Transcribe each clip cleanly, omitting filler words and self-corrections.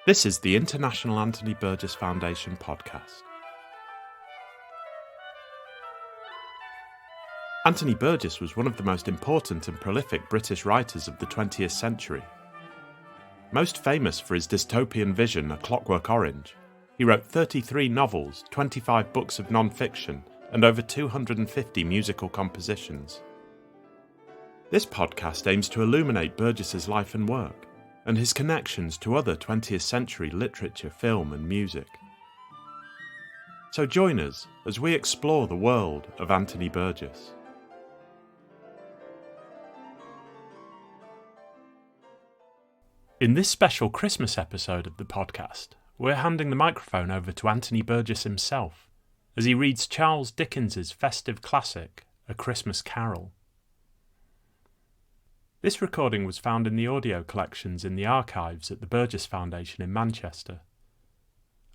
This is the International Anthony Burgess Foundation podcast. Anthony Burgess was one of the most important and prolific British writers of the 20th century. Most famous for his dystopian vision, A Clockwork Orange, he wrote 33 novels, 25 books of non-fiction, and over 250 musical compositions. This podcast aims to illuminate Burgess's life and work, and his connections to other 20th century literature, film and music. So join us as we explore the world of Anthony Burgess. In this special Christmas episode of the podcast, we're handing the microphone over to Anthony Burgess himself as he reads Charles Dickens' festive classic, A Christmas Carol. This recording was found in the audio collections in the archives at the Burgess Foundation in Manchester.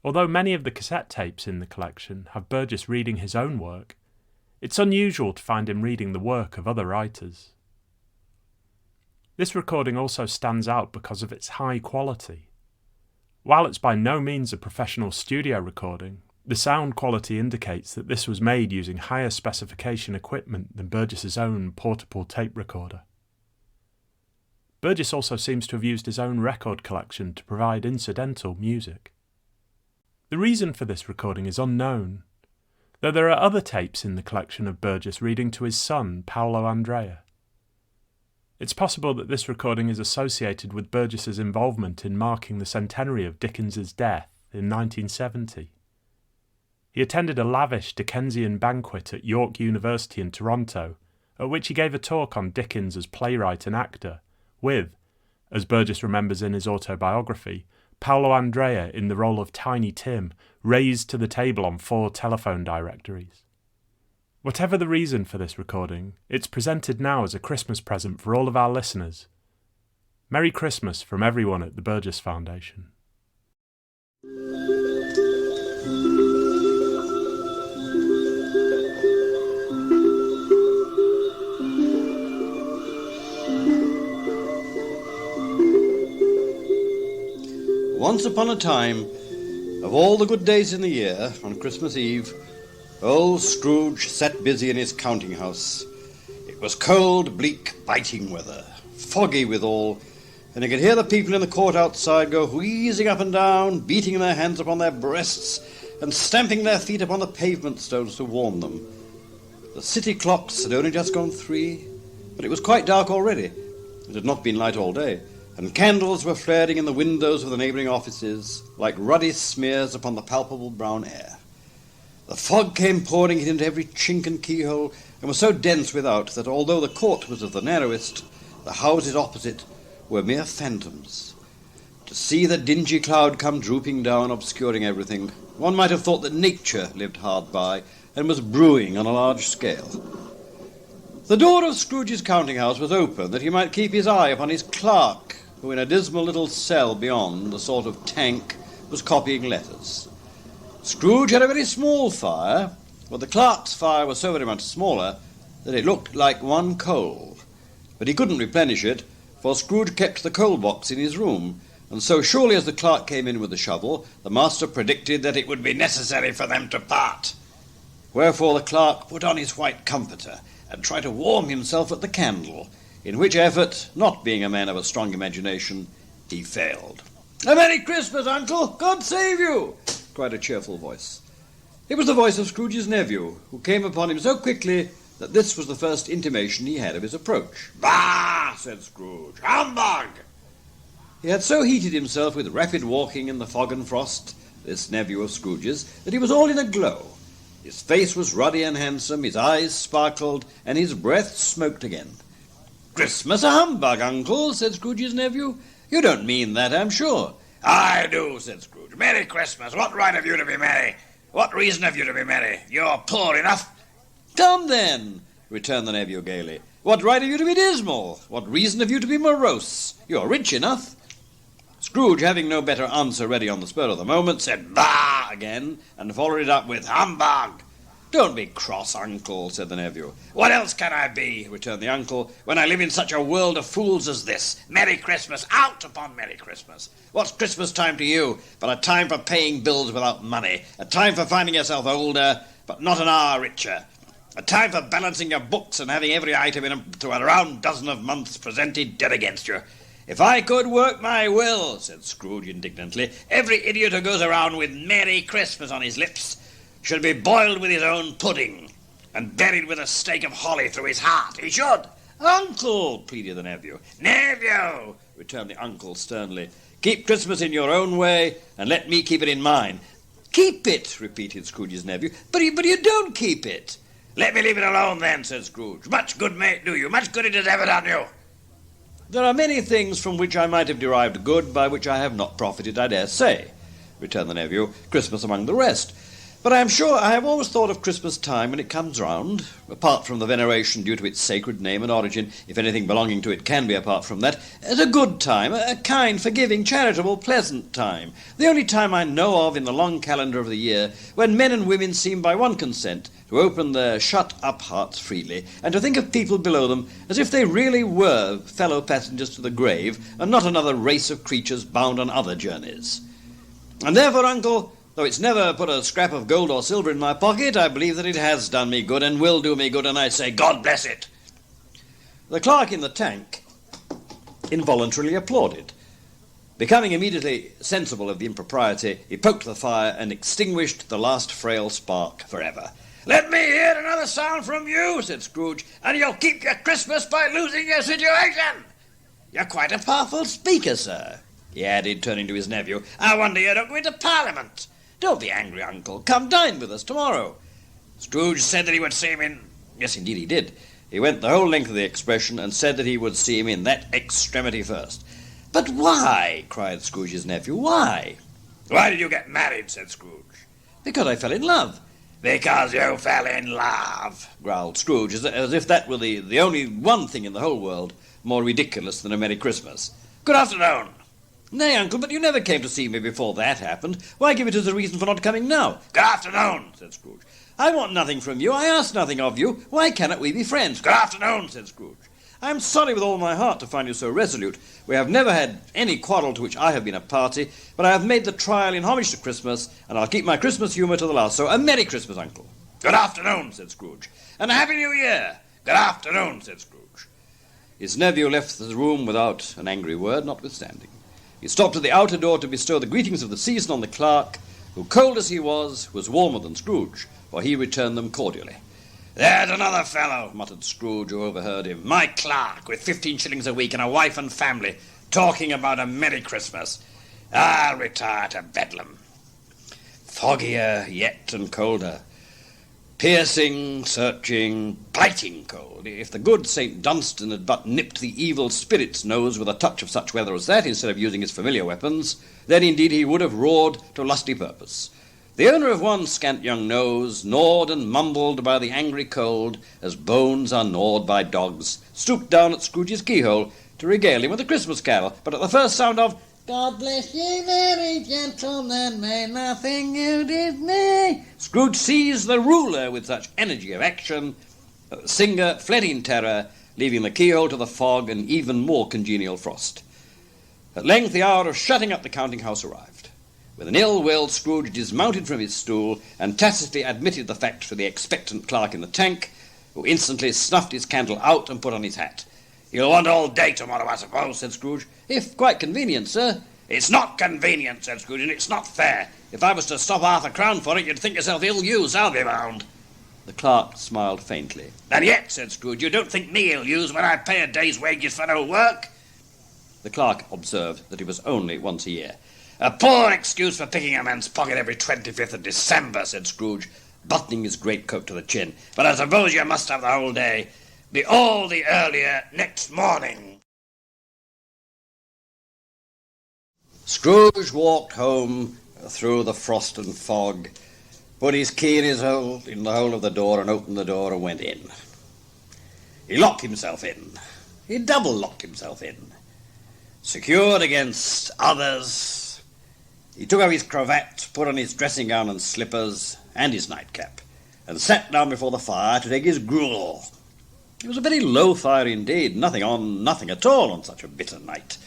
Although many of the cassette tapes in the collection have Burgess reading his own work, it's unusual to find him reading the work of other writers. This recording also stands out because of its high quality. While it's by no means a professional studio recording, the sound quality indicates that this was made using higher specification equipment than Burgess's own portable tape recorder. Burgess also seems to have used his own record collection to provide incidental music. The reason for this recording is unknown, though there are other tapes in the collection of Burgess reading to his son, Paolo Andrea. It's possible that this recording is associated with Burgess's involvement in marking the centenary of Dickens's death in 1970. He attended a lavish Dickensian banquet at York University in Toronto, at which he gave a talk on Dickens as playwright and actor, with, as Burgess remembers in his autobiography, Paolo Andrea in the role of Tiny Tim, raised to the table on 4 telephone directories. Whatever the reason for this recording, it's presented now as a Christmas present for all of our listeners. Merry Christmas from everyone at the Burgess Foundation. Once upon a time, of all the good days in the year, on Christmas Eve, old Scrooge sat busy in his counting-house. It was cold, bleak, biting weather, foggy withal, and he could hear the people in the court outside go wheezing up and down, beating their hands upon their breasts, and stamping their feet upon the pavement stones to warm them. The city clocks had only just gone 3, but it was quite dark already. It had not been light all day, and candles were flaring in the windows of the neighbouring offices like ruddy smears upon the palpable brown air. The fog came pouring it into every chink and keyhole, and was so dense without that although the court was of the narrowest, the houses opposite were mere phantoms. To see the dingy cloud come drooping down, obscuring everything, one might have thought that nature lived hard by and was brewing on a large scale. The door of Scrooge's counting-house was open that he might keep his eye upon his clerk, who in a dismal little cell beyond, a sort of tank, was copying letters. Scrooge had a very small fire, but the clerk's fire was so very much smaller that it looked like one coal. But he couldn't replenish it, for Scrooge kept the coal box in his room, and so surely as the clerk came in with the shovel, the master predicted that it would be necessary for them to part. Wherefore the clerk put on his white comforter and tried to warm himself at the candle, in which effort, not being a man of a strong imagination, he failed. "A Merry Christmas, Uncle! God save you!" cried a cheerful voice. It was the voice of Scrooge's nephew, who came upon him so quickly that this was the first intimation he had of his approach. "Bah!" said Scrooge. "Humbug!" He had so heated himself with rapid walking in the fog and frost, this nephew of Scrooge's, that he was all in a glow. His face was ruddy and handsome, his eyes sparkled, and his breath smoked again. "Christmas a humbug, Uncle," said Scrooge's nephew. "You don't mean that, I'm sure." "I do," said Scrooge. "Merry Christmas. What right have you to be merry? What reason have you to be merry? You're poor enough." "Come, then," returned the nephew gaily. "What right have you to be dismal? What reason have you to be morose? You're rich enough." Scrooge, having no better answer ready on the spur of the moment, said "Bah!" again, and followed it up with "Humbug!" "Don't be cross, uncle," said the nephew. "What else can I be," returned the uncle, "when I live in such a world of fools as this? Merry Christmas, out upon Merry Christmas. What's Christmas time to you but a time for paying bills without money, a time for finding yourself older but not an hour richer, a time for balancing your books and having every item in them to a round dozen of months presented dead against you? If I could work my will," said Scrooge indignantly, "every idiot who goes around with Merry Christmas on his lips should be boiled with his own pudding and buried with a stake of holly through his heart. He should." "Uncle," pleaded the nephew. "Nephew," returned the uncle sternly, "keep Christmas in your own way and let me keep it in mine." "Keep it," repeated Scrooge's nephew. But you don't keep it." "Let me leave it alone then," said Scrooge. "Much good may it do you, much good it has ever done you." "There are many things from which I might have derived good, by which I have not profited, I dare say," returned the nephew, "Christmas among the rest. But I am sure I have always thought of Christmas time when it comes round, apart from the veneration due to its sacred name and origin, if anything belonging to it can be apart from that, as a good time, a kind, forgiving, charitable, pleasant time, the only time I know of in the long calendar of the year when men and women seem by one consent to open their shut-up hearts freely, and to think of people below them as if they really were fellow passengers to the grave, and not another race of creatures bound on other journeys. And therefore, uncle, though it's never put a scrap of gold or silver in my pocket, I believe that it has done me good and will do me good, and I say, God bless it." The clerk in the tank involuntarily applauded. Becoming immediately sensible of the impropriety, he poked the fire and extinguished the last frail spark forever. "Let me hear another sound from you," said Scrooge, "and you'll keep your Christmas by losing your situation. You're quite a powerful speaker, sir," he added, turning to his nephew. "I wonder you don't go into Parliament. Don't be angry, uncle. Come dine with us tomorrow." Scrooge said that he would see him in... Yes, indeed he did. He went the whole length of the expression and said that he would see him in that extremity first. "But why?" cried Scrooge's nephew. "Why?" "Why did you get married?" said Scrooge. "Because I fell in love." "Because you fell in love," growled Scrooge, as if that were the only one thing in the whole world more ridiculous than a Merry Christmas. "Good afternoon." "Nay, uncle, but you never came to see me before that happened. Why give it as a reason for not coming now?" "Good afternoon," said Scrooge. "I want nothing from you. I ask nothing of you. Why cannot we be friends?" "Good afternoon," said Scrooge. "I am sorry with all my heart to find you so resolute. We have never had any quarrel to which I have been a party, but I have made the trial in homage to Christmas, and I'll keep my Christmas humour to the last. So a Merry Christmas, uncle." "Good afternoon," said Scrooge. "And a Happy New Year." "Good afternoon," said Scrooge. His nephew left the room without an angry word, notwithstanding. He stopped at the outer door to bestow the greetings of the season on the clerk, who, cold as he was warmer than Scrooge, for he returned them cordially. "There's another fellow," muttered Scrooge, who overheard him. "My clerk, with 15 shillings a week and a wife and family, talking about a Merry Christmas. I'll retire to Bedlam." Foggier yet and colder. Piercing, searching, biting cold. If the good St. Dunstan had but nipped the evil spirit's nose with a touch of such weather as that, instead of using his familiar weapons, then indeed he would have roared to lusty purpose. The owner of one scant young nose, gnawed and mumbled by the angry cold, as bones are gnawed by dogs, stooped down at Scrooge's keyhole to regale him with a Christmas carol, but at the first sound of "God bless ye, merry gentlemen, may nothing you dismay," Scrooge seized the ruler with such energy of action that the singer fled in terror, leaving the keyhole to the fog and even more congenial frost. At length the hour of shutting up the counting-house arrived. With an ill-will, Scrooge dismounted from his stool and tacitly admitted the fact to the expectant clerk in the tank, who instantly snuffed his candle out and put on his hat. "You'll want all day tomorrow, I suppose," said Scrooge. "If quite convenient, sir." "It's not convenient," said Scrooge, "and it's not fair. If I was to stop £5 for it, you'd think yourself ill-used, I'll be bound." The clerk smiled faintly. "And yet," said Scrooge, "you don't think me ill-used when I pay a day's wages for no work?" The clerk observed that it was only once a year. "A poor excuse for picking a man's pocket every 25th of December," said Scrooge, buttoning his greatcoat to the chin. "But I suppose you must have the whole day. Be all the earlier next morning." Scrooge walked home through the frost and fog, put his key in the hole of the door, and opened the door and went in. He locked himself in. He double-locked himself in. Secured against others, he took off his cravat, put on his dressing gown and slippers, and his nightcap, and sat down before the fire to take his gruel. It was a very low fire indeed, nothing on, nothing at all on such a bitter night.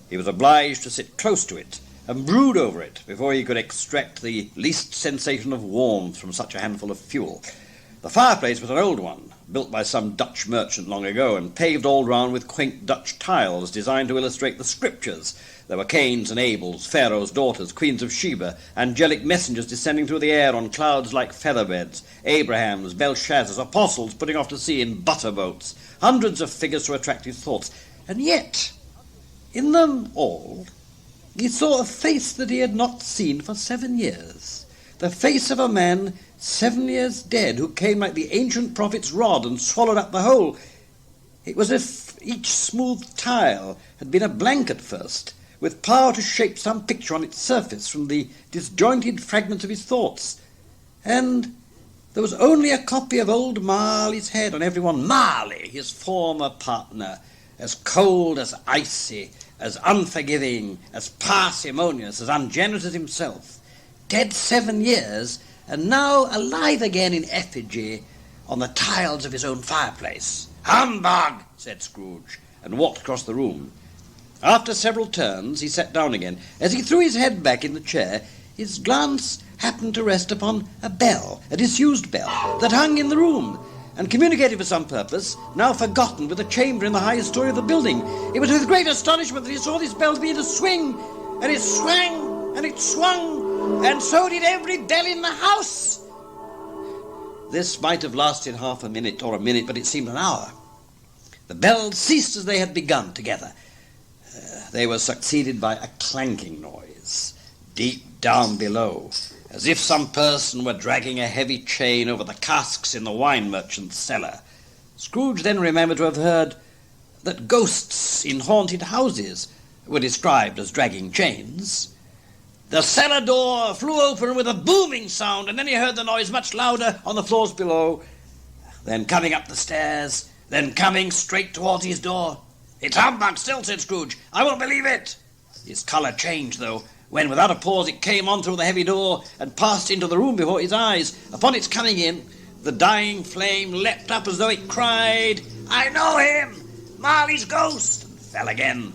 He was obliged to sit close to it and brood over it before he could extract the least sensation of warmth from such a handful of fuel. The fireplace was an old one, built by some Dutch merchant long ago, and paved all round with quaint Dutch tiles designed to illustrate the scriptures. There were Cains and Abels, Pharaoh's daughters, queens of Sheba, angelic messengers descending through the air on clouds like featherbeds, Abrahams, Belshazzars, apostles putting off to sea in butter boats, hundreds of figures to attract his thoughts. And yet, in them all, he saw a face that he had not seen for 7 years, the face of a man 7 years dead, who came like the ancient prophet's rod and swallowed up the whole. It was as if each smooth tile had been a blank at first, with power to shape some picture on its surface from the disjointed fragments of his thoughts. And there was only a copy of old Marley's head on every one. Marley, his former partner, as cold, as icy, as unforgiving, as parsimonious, as ungenerous as himself, dead 7 years, and now alive again in effigy on the tiles of his own fireplace. "Humbug!" said Scrooge, and walked across the room. After several turns, he sat down again. As he threw his head back in the chair, his glance happened to rest upon a bell, a disused bell, that hung in the room, and communicated for some purpose, now forgotten, with a chamber in the highest story of the building. It was with great astonishment that he saw this bell begin to swing, and it swang, and it swung, and so did every bell in the house. This might have lasted half a minute or a minute, but it seemed an hour. The bells ceased as they had begun together. They were succeeded by a clanking noise, deep down below, as if some person were dragging a heavy chain over the casks in the wine merchant's cellar. Scrooge then remembered to have heard that ghosts in haunted houses were described as dragging chains. The cellar door flew open with a booming sound, and then he heard the noise much louder on the floors below, then coming up the stairs, then coming straight towards his door. "It's humbug still," said Scrooge. "I won't believe it." His colour changed, though, when without a pause it came on through the heavy door and passed into the room before his eyes. Upon its coming in, the dying flame leapt up as though it cried, "I know him! Marley's ghost!" and fell again.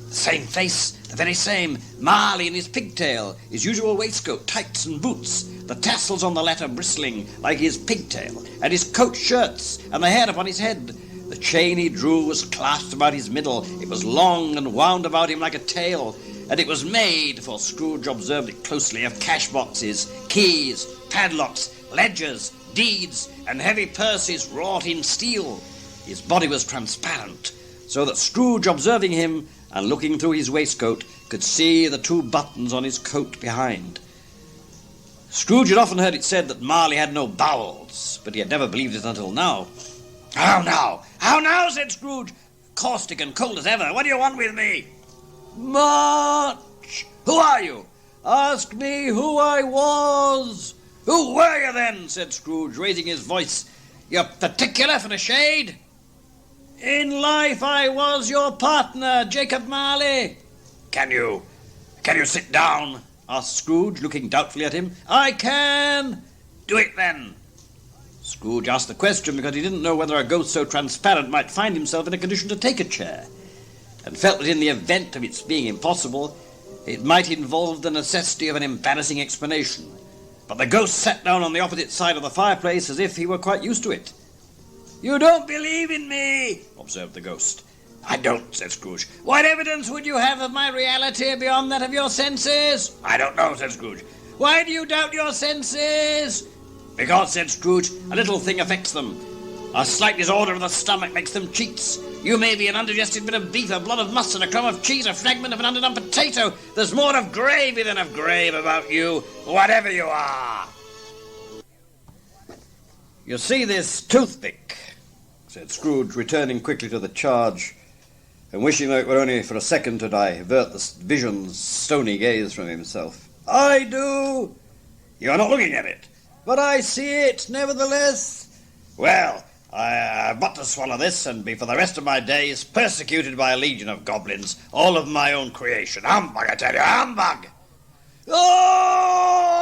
The same face, the very same. Marley in his pigtail, his usual waistcoat, tights and boots, the tassels on the latter bristling like his pigtail, and his coat shirts, and the hair upon his head. The chain he drew was clasped about his middle. It was long and wound about him like a tail, and it was made, for Scrooge observed it closely, of cash boxes, keys, padlocks, ledgers, deeds, and heavy purses wrought in steel. His body was transparent, so that Scrooge, observing him and looking through his waistcoat, could see the 2 buttons on his coat behind. Scrooge had often heard it said that Marley had no bowels, but he had never believed it until now. "How now? How now?" said Scrooge, caustic and cold as ever. "What do you want with me?" "Much. Who are you?" "Ask me who I was." "Who were you then?" said Scrooge, raising his voice. "You're particular for the shade?" "In life I was your partner, Jacob Marley." Can you sit down?" asked Scrooge, looking doubtfully at him. "I can." "Do it then." Scrooge asked the question because he didn't know whether a ghost so transparent might find himself in a condition to take a chair, and felt that in the event of its being impossible, it might involve the necessity of an embarrassing explanation. But the ghost sat down on the opposite side of the fireplace as if he were quite used to it. "You don't believe in me," observed the ghost. "I don't," said Scrooge. "What evidence would you have of my reality beyond that of your senses?" "I don't know," said Scrooge. "Why do you doubt your senses?" "Because," said Scrooge, "a little thing affects them. A slight disorder of the stomach makes them cheats. You may be an undigested bit of beef, a blot of mustard, a crumb of cheese, a fragment of an underdone potato. There's more of gravy than of grave about you, whatever you are." "You see this toothpick?" said Scrooge, returning quickly to the charge, and wishing that it were only for a second to divert the vision's stony gaze from himself. "I do." "You are not looking at it." "But I see it, nevertheless." "Well, I've got to swallow this and be for the rest of my days persecuted by a legion of goblins, all of my own creation. Humbug, I tell you, humbug!" "Oh!"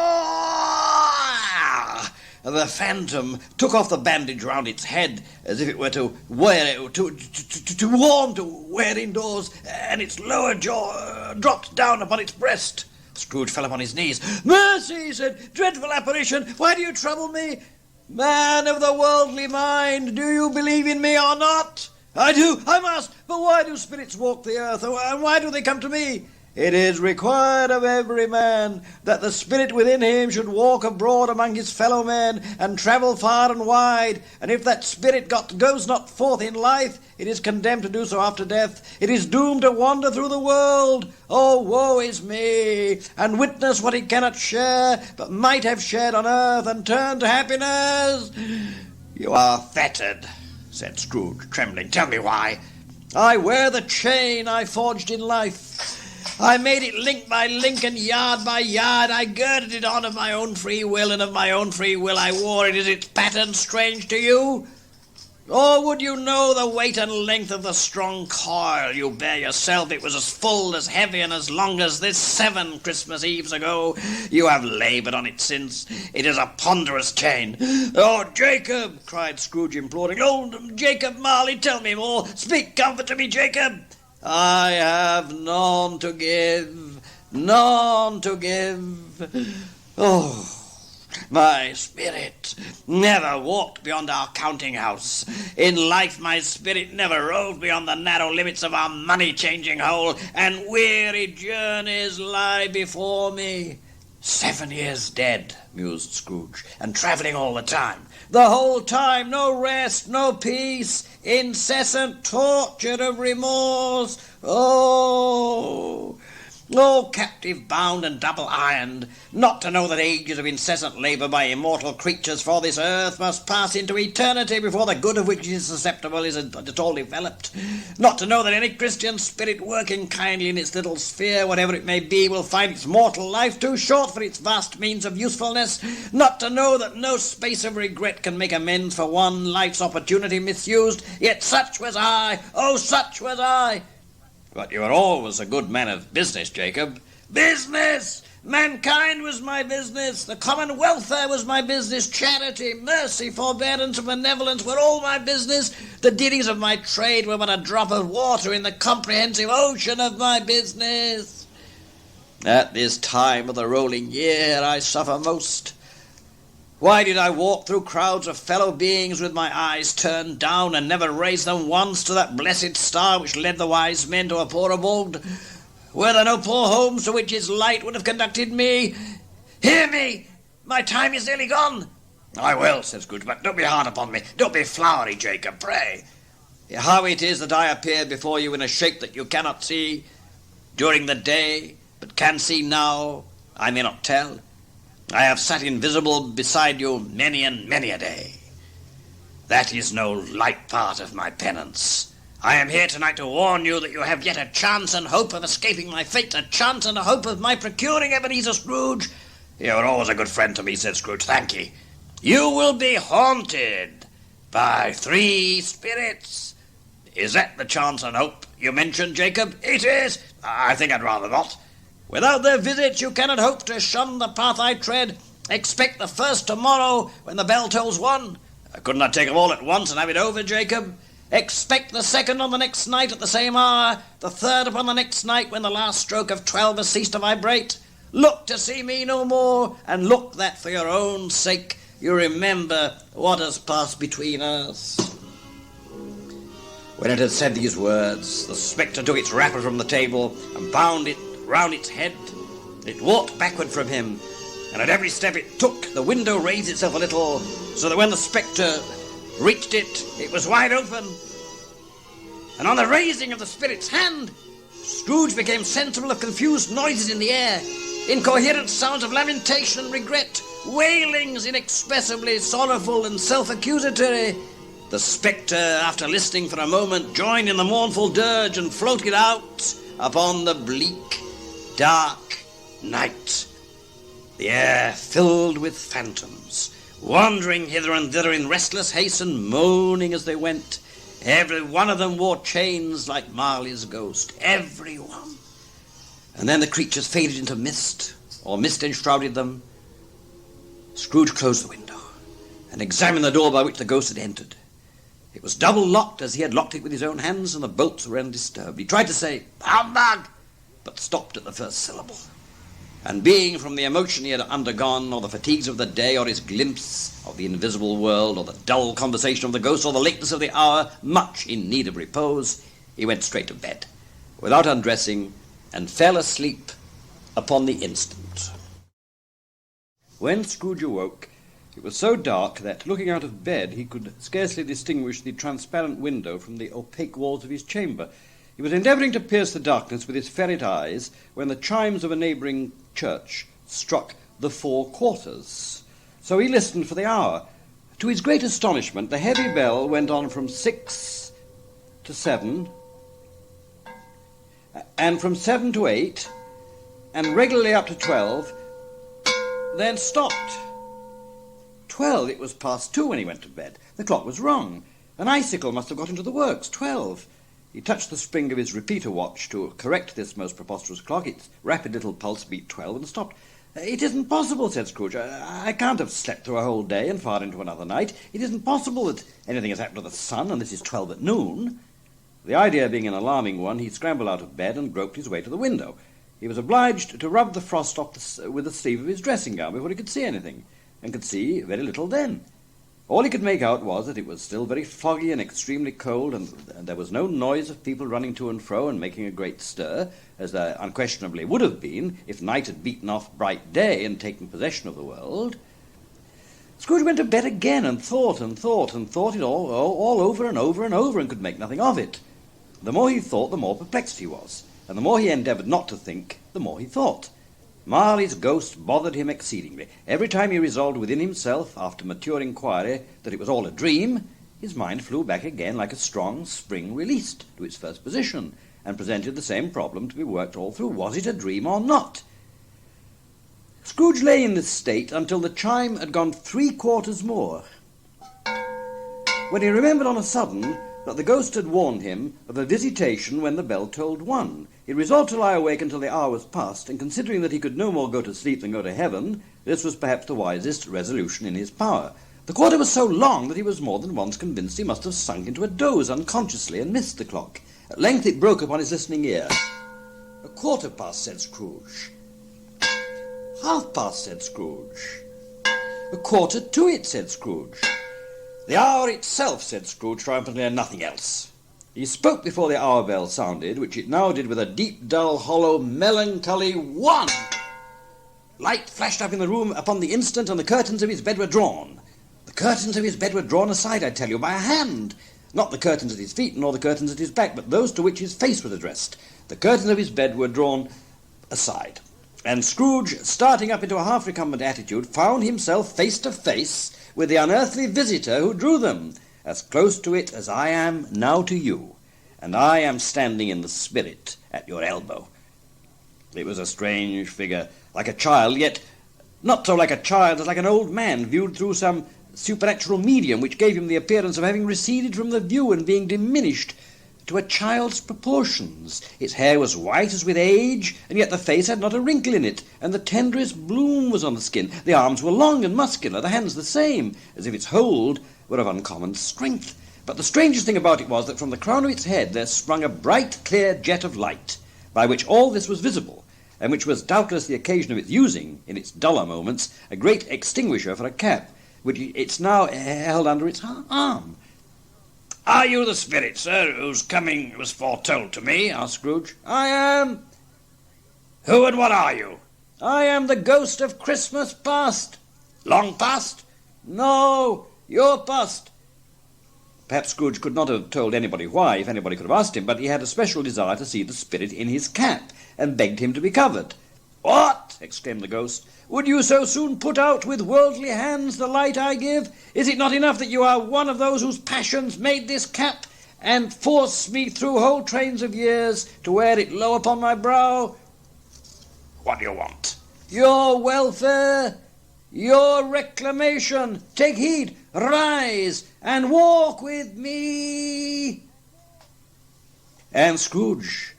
the phantom took off the bandage round its head as if it were to wear it, too warm to wear indoors, and its lower jaw dropped down upon its breast. Scrooge fell upon his knees. "Mercy," he said, "dreadful apparition, why do you trouble me? Man of the worldly mind, do you believe in me or not?" "I do, I must, but why do spirits walk the earth, and why do they come to me?" "It is required of every man that the spirit within him should walk abroad among his fellow men and travel far and wide, and if that spirit goes not forth in life, it is condemned to do so after death. It is doomed to wander through the world. Oh, woe is me, and witness what it cannot share, but might have shared on earth, and turn to happiness." "You are fettered," said Scrooge, trembling. "Tell me why." "I wear the chain I forged in life. I made it link by link and yard by yard. I girded it on of my own free will, and of my own free will I wore it. Is its pattern strange to you? Or would you know the weight and length of the strong coil you bear yourself? It was as full, as heavy, and as long as this 7 Christmas Eves ago. You have laboured on it since. It is a ponderous chain." "Oh, Jacob!" cried Scrooge imploring. "Oh, Jacob Marley, tell me more. Speak comfort to me, Jacob." "I have none to give, none to give. Oh, my spirit never walked beyond our counting-house. In life my spirit never roved beyond the narrow limits of our money-changing hole, and weary journeys lie before me." 7 years dead, mused Scrooge, "and travelling all the time. The whole time, no rest, no peace, incessant torture of remorse. Oh, captive bound and double ironed, not to know that ages of incessant labour by immortal creatures for this earth must pass into eternity before the good of which it is susceptible is at all developed. Not to know that any Christian spirit working kindly in its little sphere, whatever it may be, will find its mortal life too short for its vast means of usefulness. Not to know that no space of regret can make amends for one life's opportunity misused. Yet such was I, oh, such was I." "But you were always a good man of business, Jacob." "Business! Mankind was my business. The common welfare was my business. Charity, mercy, forbearance, and benevolence were all my business. The dealings of my trade were but a drop of water in the comprehensive ocean of my business. At this time of the rolling year I suffer most. Why did I walk through crowds of fellow beings with my eyes turned down, and never raise them once to that blessed star which led the wise men to a poor abode? Were there no poor homes to which its light would have conducted me? Hear me! My time is nearly gone." "I will," said Scrooge, "but don't be hard upon me. Don't be flowery, Jacob, pray. How it is that I appeared before you in a shape that you cannot see during the day, but can see now, I may not tell. I have sat invisible beside you many and many a day. That is no light part of my penance. I am here tonight to warn you that you have yet a chance and hope of escaping my fate, a chance and a hope of my procuring Ebenezer Scrooge." "You are always a good friend to me," said Scrooge. "Thank ye." "You will be haunted by 3 spirits. Is that the chance and hope you mentioned, Jacob?" "It is." "I think I'd rather not. Without their visits you cannot hope to shun the path I tread. Expect the first tomorrow when the bell tolls 1. Couldn't I take them all at once and have it over, Jacob? Expect the second on the next night at the same hour, the third upon the next night when the last stroke of 12 has ceased to vibrate. Look to see me no more, and look that for your own sake you remember what has passed between us." When it had said these words, the spectre took its wrapper from the table and bound it round its head. It walked backward from him, and at every step it took, the window raised itself a little, so that when the spectre reached it, it was wide open. And on the raising of the spirit's hand, Scrooge became sensible of confused noises in the air, incoherent sounds of lamentation and regret, wailings inexpressibly sorrowful and self-accusatory. The spectre, after listening for a moment, joined in the mournful dirge and floated out upon the bleak, dark night. The air filled with phantoms, wandering hither and thither in restless haste and moaning as they went. Every one of them wore chains like Marley's ghost, every one. And then the creatures faded into mist, or mist enshrouded them. Scrooge closed the window and examined the door by which the ghost had entered. It was double locked as he had locked it with his own hands, and the bolts were undisturbed. He tried to say, "Humbug," but stopped at the first syllable. And being, from the emotion he had undergone, or the fatigues of the day, or his glimpse of the invisible world, or the dull conversation of the ghost, or the lateness of the hour, much in need of repose, he went straight to bed, without undressing, and fell asleep upon the instant. When Scrooge awoke, it was so dark that, looking out of bed, he could scarcely distinguish the transparent window from the opaque walls of his chamber. He was endeavouring to pierce the darkness with his ferret eyes when the chimes of a neighbouring church struck the 4 quarters. So he listened for the hour. To his great astonishment, the heavy bell went on from 6 to 7, and from 7 to 8, and regularly up to 12, then stopped. 12, it was past 2 when he went to bed. The clock was wrong. An icicle must have got into the works. 12. He touched the spring of his repeater watch to correct this most preposterous clock. Its rapid little pulse beat 12 and stopped. "It isn't possible," said Scrooge. "I can't have slept through a whole day and far into another night. It isn't possible that anything has happened to the sun, and this is 12 at noon." The idea being an alarming one, he scrambled out of bed and groped his way to the window. He was obliged to rub the frost off with the sleeve of his dressing gown before he could see anything, and could see very little then. All he could make out was that it was still very foggy and extremely cold, and there was no noise of people running to and fro and making a great stir, as there unquestionably would have been if night had beaten off bright day and taken possession of the world. Scrooge went to bed again and thought it all over and over and over, and could make nothing of it. The more he thought, the more perplexed he was, and the more he endeavoured not to think, the more he thought. Marley's ghost bothered him exceedingly. Every time he resolved within himself, after mature inquiry, that it was all a dream, his mind flew back again like a strong spring released to its first position, and presented the same problem to be worked all through. Was it a dream or not? Scrooge lay in this state until the chime had gone 3 quarters more, when he remembered on a sudden that the ghost had warned him of a visitation when the bell tolled 1. He resolved to lie awake until the hour was past, and considering that he could no more go to sleep than go to heaven, this was perhaps the wisest resolution in his power. The quarter was so long that he was more than once convinced he must have sunk into a doze unconsciously and missed the clock. At length it broke upon his listening ear. 1/4 past, said Scrooge. 1/2 past, said Scrooge. 1/4 to it, said Scrooge. The hour itself, said Scrooge triumphantly, and nothing else. He spoke before the hour bell sounded, which it now did with a deep, dull, hollow, melancholy 1. Light flashed up in the room upon the instant, and the curtains of his bed were drawn. The curtains of his bed were drawn aside, I tell you, by a hand. Not the curtains at his feet, nor the curtains at his back, but those to which his face was addressed. The curtains of his bed were drawn aside, and Scrooge, starting up into a half-recumbent attitude, found himself face to face with the unearthly visitor who drew them, as close to it as I am now to you, and I am standing in the spirit at your elbow. It was a strange figure, like a child, yet not so like a child as like an old man viewed through some supernatural medium, which gave him the appearance of having receded from the view and being diminished to a child's proportions. Its hair was white as with age, and yet the face had not a wrinkle in it, and the tenderest bloom was on the skin. The arms were long and muscular, the hands the same, as if its hold were of uncommon strength. But the strangest thing about it was that from the crown of its head there sprung a bright, clear jet of light, by which all this was visible, and which was doubtless the occasion of its using, in its duller moments, a great extinguisher for a cap, which it's now held under its arm. "Are you the spirit, sir, whose coming was foretold to me?" asked Scrooge. "I am." "Who and what are you?" "I am the ghost of Christmas past." "Long past?" "No, your past." Perhaps Scrooge could not have told anybody why, if anybody could have asked him, but he had a special desire to see the spirit in his cap, and begged him to be covered. "What!" exclaimed the ghost. "Would you so soon put out with worldly hands the light I give? Is it not enough that you are one of those whose passions made this cap, and force me through whole trains of years to wear it low upon my brow?" "What do you want?" "Your welfare, your reclamation. Take heed, rise, and walk with me." And Scrooge,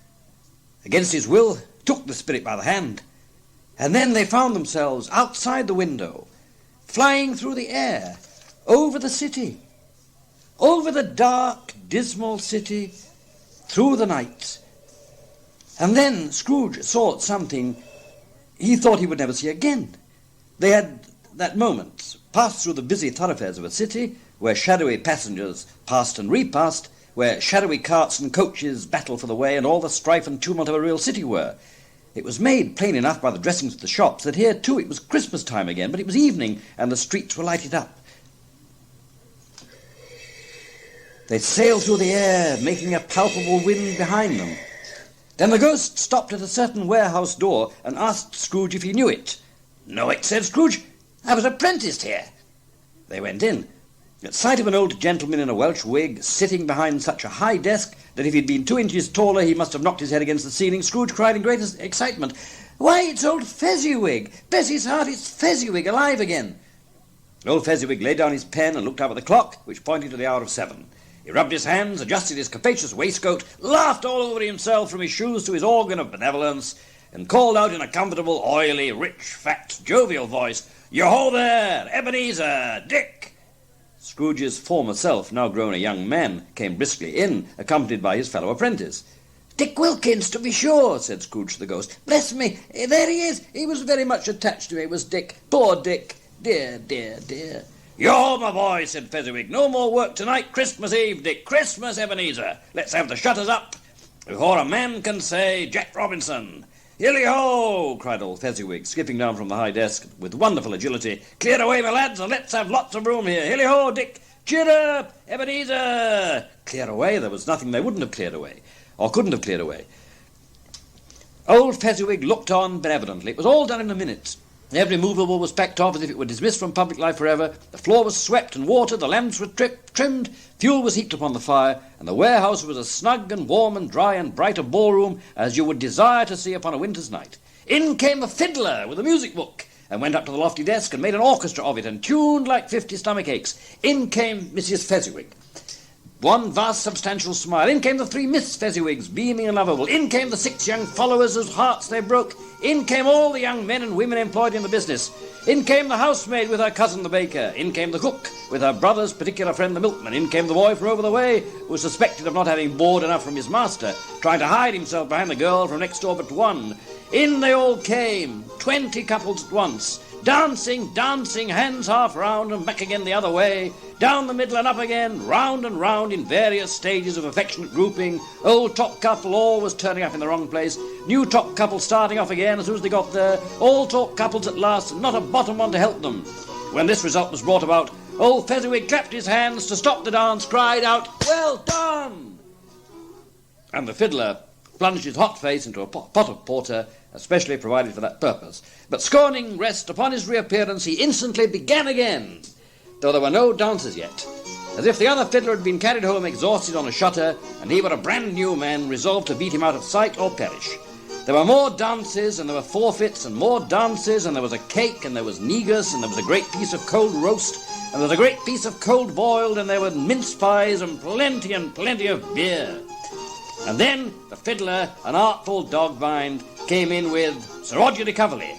against his will, took the spirit by the hand, and then they found themselves outside the window, flying through the air, over the city, over the dark, dismal city, through the night. And then Scrooge saw something he thought he would never see again. They had, that moment, passed through the busy thoroughfares of a city, where shadowy passengers passed and repassed, where shadowy carts and coaches battled for the way, and all the strife and tumult of a real city were. It was made plain enough by the dressings of the shops that here, too, it was Christmas time again, but it was evening, and the streets were lighted up. They sailed through the air, making a palpable wind behind them. Then the ghost stopped at a certain warehouse door and asked Scrooge if he knew it. "Know it," said Scrooge. "I was apprenticed here." They went in. At sight of an old gentleman in a Welsh wig sitting behind such a high desk that if he'd been 2 inches taller he must have knocked his head against the ceiling, Scrooge cried in great excitement, "Why, it's old Fezziwig! Bless his heart, it's Fezziwig alive again!" Old Fezziwig laid down his pen and looked up at the clock, which pointed to the hour of 7. He rubbed his hands, adjusted his capacious waistcoat, laughed all over himself from his shoes to his organ of benevolence, and called out in a comfortable, oily, rich, fat, jovial voice, "Yo-ho there, Ebenezer, Dick!" Scrooge's former self, now grown a young man, came briskly in, accompanied by his fellow apprentice. "Dick Wilkins, to be sure," said Scrooge to the ghost. "Bless me, there he is. He was very much attached to me, was Dick. Poor Dick. Dear, dear, dear." "Yo, my boy," said Fezziwig. "No more work tonight. Christmas Eve, Dick. Christmas, Ebenezer. Let's have the shutters up before a man can say Jack Robinson." "Hilly-ho!" cried old Fezziwig, skipping down from the high desk with wonderful agility. "Clear away, my lads, and let's have lots of room here. Hilly-ho, Dick! Cheer up, Ebenezer!" Clear away? There was nothing they wouldn't have cleared away, or couldn't have cleared away. Old Fezziwig looked on benevolently. It was all done in a minute. Every movable was packed off as if it were dismissed from public life forever. The floor was swept and watered, the lamps were trimmed, fuel was heaped upon the fire, and the warehouse was as snug and warm and dry and bright a ballroom as you would desire to see upon a winter's night. In came the fiddler with a music book, and went up to the lofty desk and made an orchestra of it, and tuned like 50 stomach aches. In came Mrs. Fezziwig. One vast substantial smile. In came the 3 Miss Fezziwigs, beaming and lovable. In came the 6 young followers whose hearts they broke. In came all the young men and women employed in the business. In came the housemaid with her cousin the baker. In came the cook with her brother's particular friend the milkman. In came the boy from over the way, who was suspected of not having board enough from his master, trying to hide himself behind the girl from next door but one. In they all came, 20 couples at once, dancing, hands half round and back again the other way, down the middle and up again, round and round in various stages of affectionate grouping. Old top couple always turning up in the wrong place, new top couple starting off again as soon as they got there, all top couples at last, and not a bottom one to help them. When this result was brought about, old Fezziwig clapped his hands to stop the dance, cried out, "Well done!" And the fiddler plunged his hot face into a pot of porter, especially provided for that purpose. But scorning rest, upon his reappearance, he instantly began again, though there were no dancers yet, as if the other fiddler had been carried home exhausted on a shutter, and he were a brand new man, resolved to beat him out of sight or perish. There were more dances, and there were forfeits, and more dances, and there was a cake, and there was negus, and there was a great piece of cold roast, and there was a great piece of cold boiled, and there were mince pies, and plenty of beer. And then the fiddler, an artful dog-mind, came in with Sir Roger de Coverley.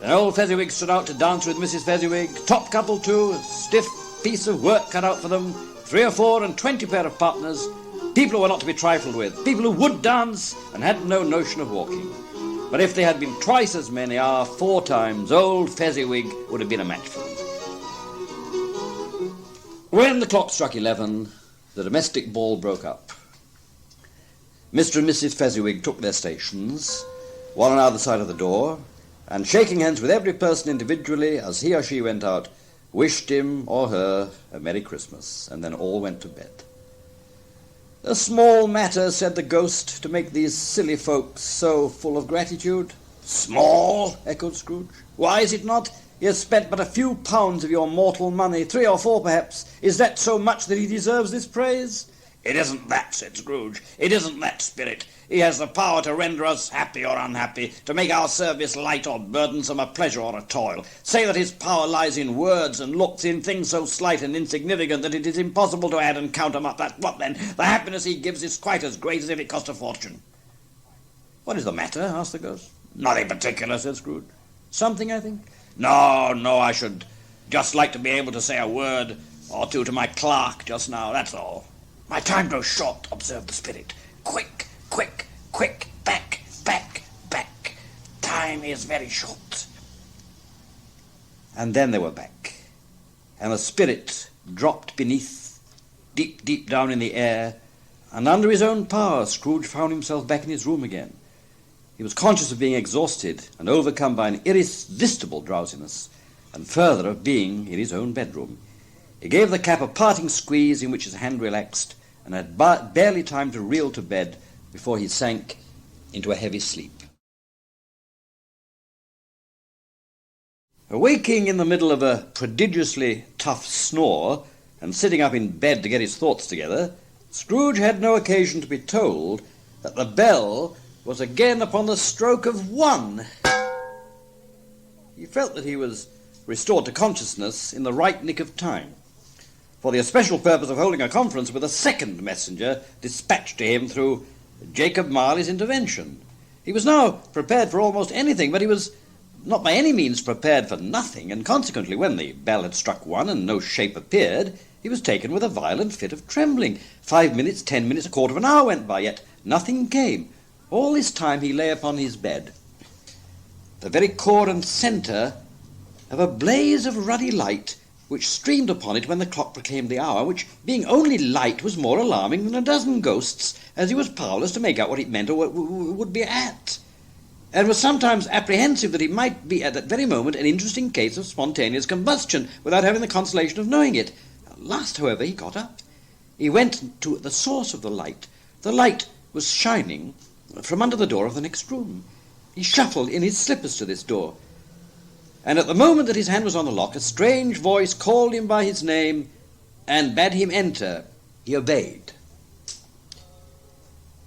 Then old Fezziwig stood out to dance with Mrs. Fezziwig, top couple too, a stiff piece of work cut out for them, 3 or 4 and 20 pair of partners, people who were not to be trifled with, people who would dance and had no notion of walking. But if they had been twice as many, 4 times, old Fezziwig would have been a match for them. When the clock struck 11, the domestic ball broke up. Mr. and Mrs. Fezziwig took their stations, one on either side of the door, and shaking hands with every person individually as he or she went out, wished him or her a Merry Christmas, and then all went to bed. "A small matter," said the ghost, "to make these silly folks so full of gratitude." "Small?" echoed Scrooge. "Why is it not? He has spent but a few pounds of your mortal money, 3 or 4 perhaps. Is that so much that he deserves this praise?" "It isn't that," said Scrooge. "It isn't that, Spirit. He has the power to render us happy or unhappy, to make our service light or burdensome, a pleasure or a toil. Say that his power lies in words and looks, in things so slight and insignificant that it is impossible to add and count them up. That what then? The happiness he gives is quite as great as if it cost a fortune." "What is the matter?" asked the ghost. "Nothing particular," said Scrooge. "Something, I think?" No, I should just like to be able to say a word or two to my clerk just now, that's all. My time grows short, observed the spirit. Quick, quick, quick, back, back, back. Time is very short. And then they were back, and the spirit dropped beneath, deep, deep down in the air, and under his own power, Scrooge found himself back in his room again. He was conscious of being exhausted and overcome by an irresistible drowsiness, and further of being in his own bedroom. He gave the cap a parting squeeze in which his hand relaxed, and had barely time to reel to bed before he sank into a heavy sleep. Awaking in the middle of a prodigiously tough snore, and sitting up in bed to get his thoughts together, Scrooge had no occasion to be told that the bell was again upon the stroke of 1. He felt that he was restored to consciousness in the right nick of time, for the especial purpose of holding a conference with a second messenger dispatched to him through Jacob Marley's intervention. He was now prepared for almost anything, but he was not by any means prepared for nothing, and consequently when the bell had struck 1 and no shape appeared, he was taken with a violent fit of trembling. 5 minutes, 10 minutes, a quarter of an hour went by, yet nothing came. All this time he lay upon his bed, the very core and centre of a blaze of ruddy light which streamed upon it when the clock proclaimed the hour, which, being only light, was more alarming than a dozen ghosts, as he was powerless to make out what it meant or would be at, and was sometimes apprehensive that it might be at that very moment an interesting case of spontaneous combustion, without having the consolation of knowing it. At last, however, he got up. He went to the source of the light. The light was shining from under the door of the next room. He shuffled in his slippers to this door, and at the moment that his hand was on the lock, a strange voice called him by his name and bade him enter. He obeyed.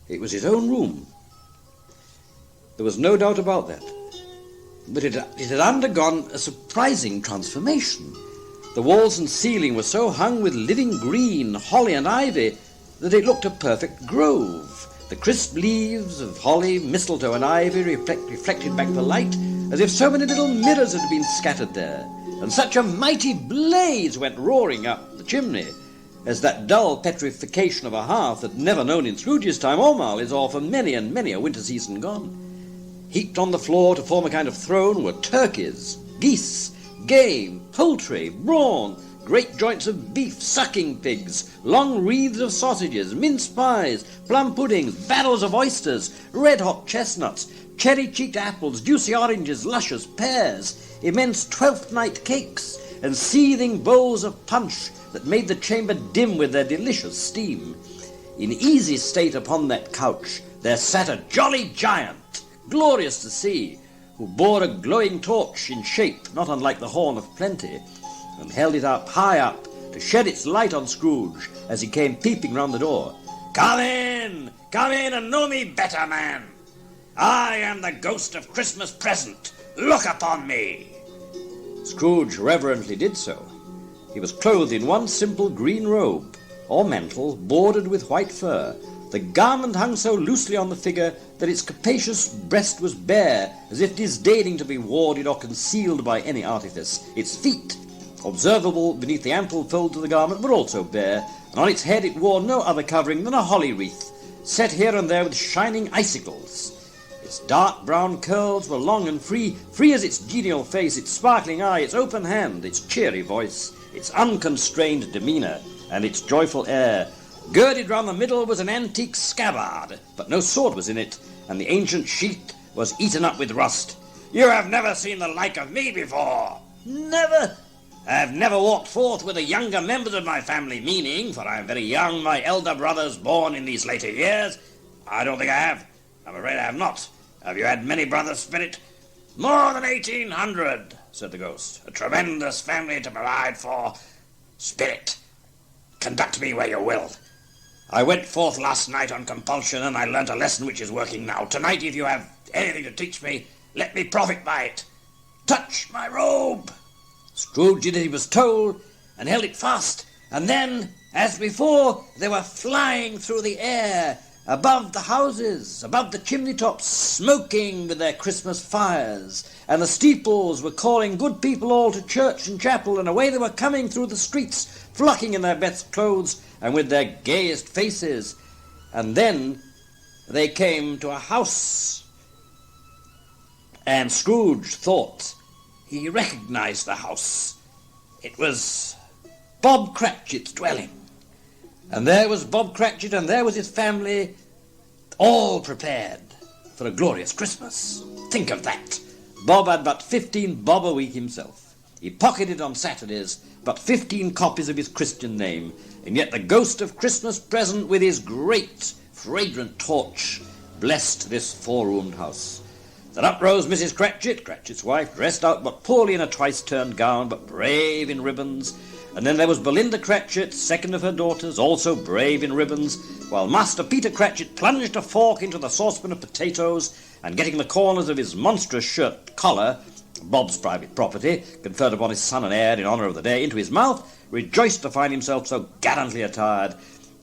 It was his own room. There was no doubt about that. But it had undergone a surprising transformation. The walls and ceiling were so hung with living green, holly and ivy, that it looked a perfect grove. The crisp leaves of holly, mistletoe and ivy reflected back the light, as if so many little mirrors had been scattered there, and such a mighty blaze went roaring up the chimney, as that dull petrification of a hearth had never known in Scrooge's time or Marley's, or for many and many a winter season gone. Heaped on the floor to form a kind of throne were turkeys, geese, game, poultry, brawn, great joints of beef, sucking pigs, long wreaths of sausages, mince pies, plum puddings, barrels of oysters, red-hot chestnuts, cherry-cheeked apples, juicy oranges, luscious pears, immense twelfth-night cakes, and seething bowls of punch that made the chamber dim with their delicious steam. In easy state upon that couch there sat a jolly giant, glorious to see, who bore a glowing torch in shape not unlike the horn of plenty, and held it up, high up, to shed its light on Scrooge as he came peeping round the door. Come in and know me better, man. I am the ghost of Christmas present. Look upon me. Scrooge reverently did so. He was clothed in one simple green robe, or mantle, bordered with white fur. The garment hung so loosely on the figure that its capacious breast was bare, as if disdaining to be warded or concealed by any artifice. Its feet, observable beneath the ample folds of the garment, were also bare, and on its head it wore no other covering than a holly wreath, set here and there with shining icicles. Its dark brown curls were long and free as its genial face, its sparkling eye, its open hand, its cheery voice, its unconstrained demeanour, and its joyful air. Girded round the middle was an antique scabbard, but no sword was in it, and the ancient sheath was eaten up with rust. You have never seen the like of me before. Never. I have never walked forth with the younger members of my family, meaning, for I am very young, my elder brothers born in these later years. I don't think I have. I'm afraid I have not. Have you had many brothers, Spirit? More than 1,800, said the ghost. A tremendous family to provide for. Spirit, conduct me where you will. I went forth last night on compulsion, and I learnt a lesson which is working now. Tonight, if you have anything to teach me, let me profit by it. Touch my robe. Scrooge did as he was told, and held it fast, and then, as before, they were flying through the air, above the houses, above the chimney tops, smoking with their Christmas fires, and the steeples were calling good people all to church and chapel, and away they were coming through the streets, flocking in their best clothes and with their gayest faces. And then they came to a house, and Scrooge thought he recognized the house. It was Bob Cratchit's dwelling. And there was Bob Cratchit, and there was his family, all prepared for a glorious Christmas. Think of that. Bob had but 15 bob a week himself. He pocketed on Saturdays but 15 copies of his Christian name, and yet the ghost of Christmas present with his great fragrant torch blessed this four-roomed house. Then up rose Mrs. Cratchit, Cratchit's wife, dressed out but poorly in a twice-turned gown, but brave in ribbons. And then there was Belinda Cratchit, second of her daughters, also brave in ribbons, while Master Peter Cratchit plunged a fork into the saucepan of potatoes, and getting the corners of his monstrous shirt collar, Bob's private property, conferred upon his son and heir in honour of the day, into his mouth, rejoiced to find himself so gallantly attired.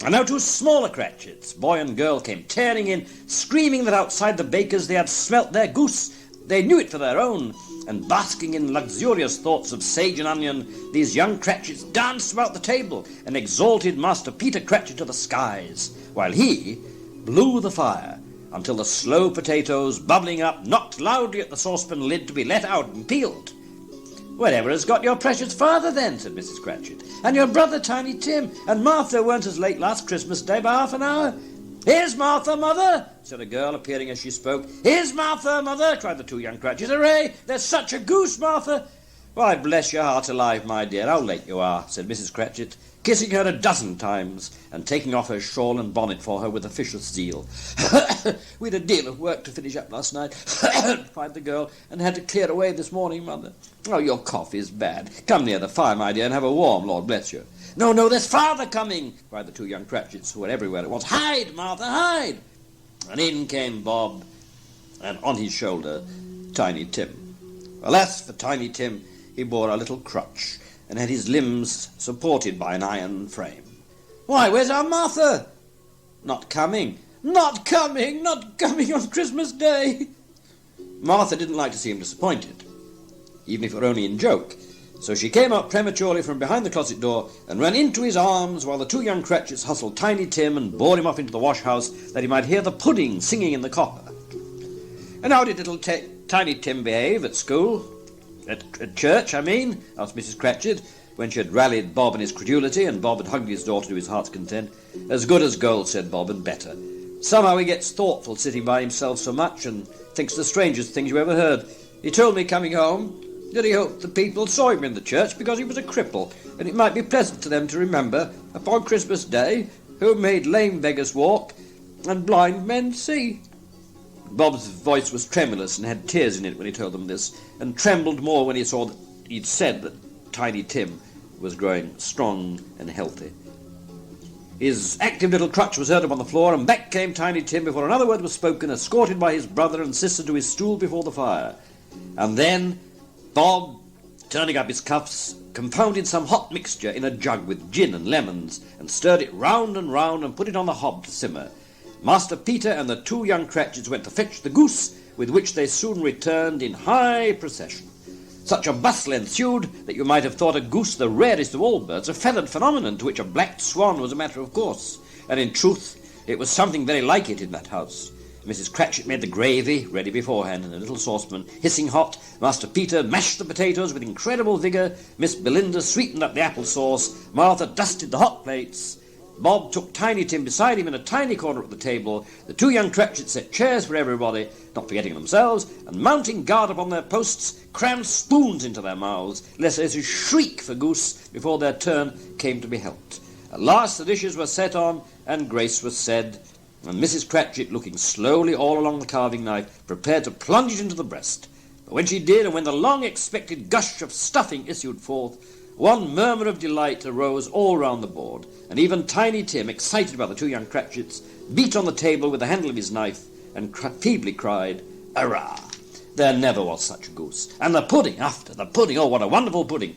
And now two smaller Cratchits, boy and girl, came tearing in, screaming that outside the baker's they had smelt their goose. They knew it for their own, and basking in luxurious thoughts of sage and onion, these young Cratchits danced about the table and exalted Master Peter Cratchit to the skies, while he blew the fire until the slow potatoes, bubbling up, knocked loudly at the saucepan lid to be let out and peeled. "Wherever has got your precious father, then?" said Mrs. Cratchit. "And your brother, Tiny Tim? And Martha weren't as late last Christmas Day by half an hour?" "Here's Martha, mother," said a girl, appearing as she spoke. "Here's Martha, mother," cried the two young Cratchits. "Hooray! There's such a goose, Martha!" "Why, bless your heart alive, my dear, how late you are," said Mrs. Cratchit, kissing her a dozen times and taking off her shawl and bonnet for her with officious zeal. "We'd a deal of work to finish up last night," cried the girl, "and had to clear away this morning, mother." "Oh, your cough is bad. Come near the fire, my dear, and have a warm, Lord bless you." "No, no, there's father coming," cried the two young Cratchits, who were everywhere at once. "Hide, Martha, hide!" And in came Bob, and on his shoulder Tiny Tim. Alas for Tiny Tim, he bore a little crutch, and had his limbs supported by an iron frame. "Why, where's our Martha?" "Not coming." "Not coming! Not coming on Christmas Day!" Martha didn't like to see him disappointed, even if it were only in joke, so she came out prematurely from behind the closet door and ran into his arms while the two young Cratchits hustled Tiny Tim and bore him off into the wash-house that he might hear the pudding singing in the copper. "And how did little Tiny Tim behave at school? At church, I mean?" asked Mrs. Cratchit, when she had rallied Bob in his credulity, and Bob had hugged his daughter to his heart's content. "As good as gold," said Bob, "and better. Somehow he gets thoughtful sitting by himself so much, and thinks the strangest things you ever heard. He told me coming home that he hoped the people saw him in the church because he was a cripple, and it might be pleasant to them to remember, upon Christmas Day, who made lame beggars walk and blind men see." Bob's voice was tremulous and had tears in it when he told them this, and trembled more when he saw that he'd said that Tiny Tim was growing strong and healthy. His active little crutch was heard upon the floor, and back came Tiny Tim before another word was spoken, escorted by his brother and sister to his stool before the fire. And then Bob, turning up his cuffs, compounded some hot mixture in a jug with gin and lemons, and stirred it round and put it on the hob to simmer. Master Peter and the two young Cratchits went to fetch the goose, with which they soon returned in high procession. Such a bustle ensued that you might have thought a goose the rarest of all birds, a feathered phenomenon to which a black swan was a matter of course. And in truth, it was something very like it in that house. Mrs. Cratchit made the gravy, ready beforehand in a little saucepan, hissing hot. Master Peter mashed the potatoes with incredible vigour. Miss Belinda sweetened up the apple sauce. Martha dusted the hot plates. Bob took Tiny Tim beside him in a tiny corner at the table. The two young Cratchits set chairs for everybody, not forgetting themselves, and mounting guard upon their posts, crammed spoons into their mouths, lest they should shriek for goose before their turn came to be helped. At last the dishes were set on, and grace was said, and Mrs. Cratchit, looking slowly all along the carving knife, prepared to plunge it into the breast. But when she did, and when the long-expected gush of stuffing issued forth, one murmur of delight arose all round the board, and even Tiny Tim, excited by the two young Cratchits, beat on the table with the handle of his knife and feebly cried, "Hurrah! There never was such a goose. And the pudding after, the pudding, oh, what a wonderful pudding!"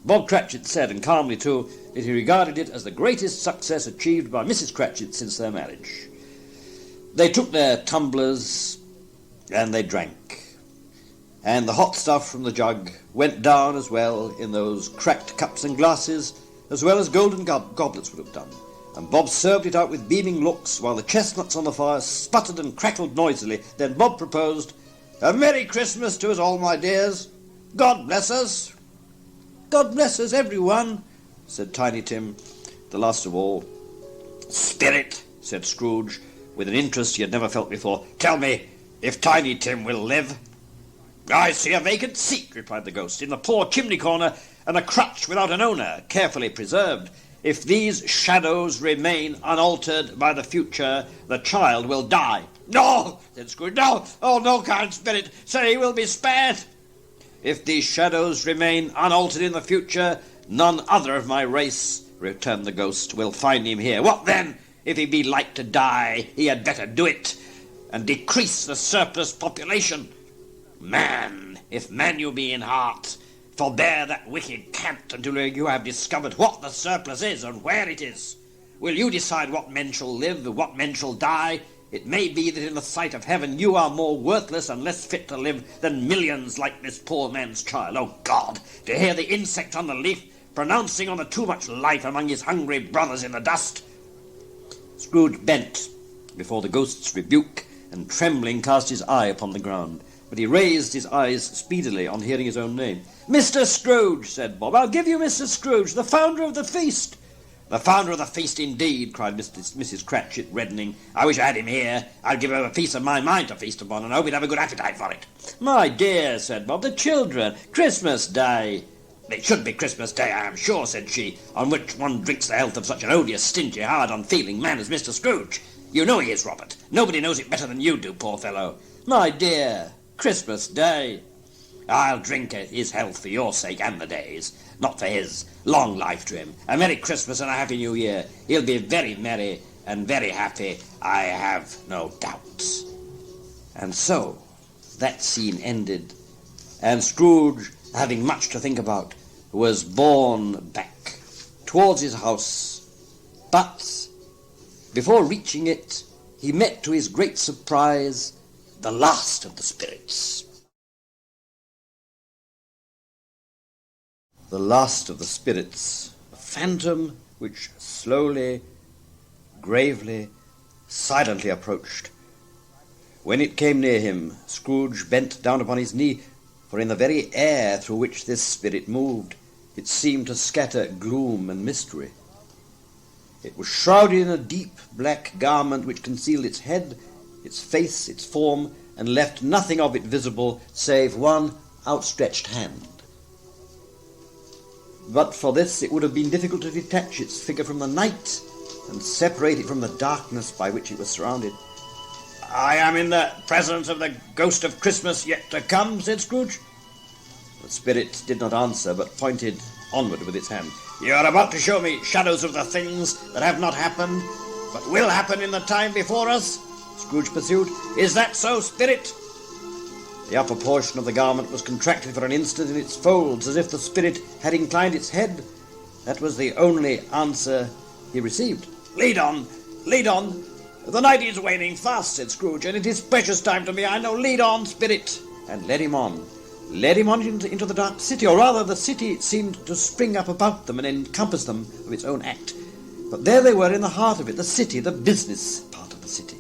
Bob Cratchit said, and calmly too, that he regarded it as the greatest success achieved by Mrs. Cratchit since their marriage. They took their tumblers and they drank. And the hot stuff from the jug went down as well in those cracked cups and glasses, as well as golden goblets would have done. And Bob served it out with beaming looks, while the chestnuts on the fire sputtered and crackled noisily. Then Bob proposed, "A Merry Christmas to us all, my dears. God bless us." "God bless us, everyone," said Tiny Tim, the last of all. "Spirit," said Scrooge, with an interest he had never felt before, "tell me if Tiny Tim will live." "I see a vacant seat," replied the ghost, "in the poor chimney corner, and a crutch without an owner, carefully preserved. If these shadows remain unaltered by the future, the child will die." "No," said Scrooge, "no! Oh, no, kind spirit! Say he will be spared." "If these shadows remain unaltered in the future, none other of my race," returned the ghost, "will find him here. What then? If he be like to die, he had better do it, and decrease the surplus population. Man, if man you be in heart, forbear that wicked cant until you have discovered what the surplus is and where it is. Will you decide what men shall live and what men shall die? It may be that in the sight of heaven you are more worthless and less fit to live than millions like this poor man's child. Oh, God, to hear the insect on the leaf pronouncing on the too much life among his hungry brothers in the dust." Scrooge bent before the ghost's rebuke, and trembling cast his eye upon the ground. But he raised his eyes speedily on hearing his own name. "Mr. Scrooge," said Bob. "I'll give you Mr. Scrooge, the founder of the feast." "The founder of the feast, indeed," cried Mrs. Cratchit, reddening. "I wish I had him here. I'd give him a piece of my mind to feast upon, and hope he'd have a good appetite for it." "My dear," said Bob, "the children. Christmas Day." "It should be Christmas Day, I am sure," said she, "on which one drinks the health of such an odious, stingy, hard, unfeeling man as Mr. Scrooge. You know he is, Robert. Nobody knows it better than you do, poor fellow." "My dear, Christmas Day." "I'll drink his health for your sake and the day's, not for his. Long life to him. A Merry Christmas and a Happy New Year. He'll be very merry and very happy, I have no doubt." And so that scene ended, and Scrooge, having much to think about, was borne back towards his house. But before reaching it, he met to his great surprise the last of the spirits. The last of the spirits, a phantom which slowly, gravely, silently approached. When it came near him, Scrooge bent down upon his knee, for in the very air through which this spirit moved, it seemed to scatter gloom and mystery. It was shrouded in a deep black garment which concealed its head, its face, its form, and left nothing of it visible save one outstretched hand. But for this it would have been difficult to detach its figure from the night and separate it from the darkness by which it was surrounded. "I am in the presence of the ghost of Christmas yet to come," said Scrooge. The spirit did not answer, but pointed onward with its hand. "You are about to show me shadows of the things that have not happened, but will happen in the time before us?" Scrooge pursued. "Is that so, spirit?" The upper portion of the garment was contracted for an instant in its folds, as if the spirit had inclined its head. That was the only answer he received. "Lead on, lead on. The night is waning fast," said Scrooge, "and it is precious time to me, I know. Lead on, spirit." And led him on. Led him on into the dark city, or rather the city seemed to spring up about them and encompass them of its own act. But there they were in the heart of it, the city, the business part of the city,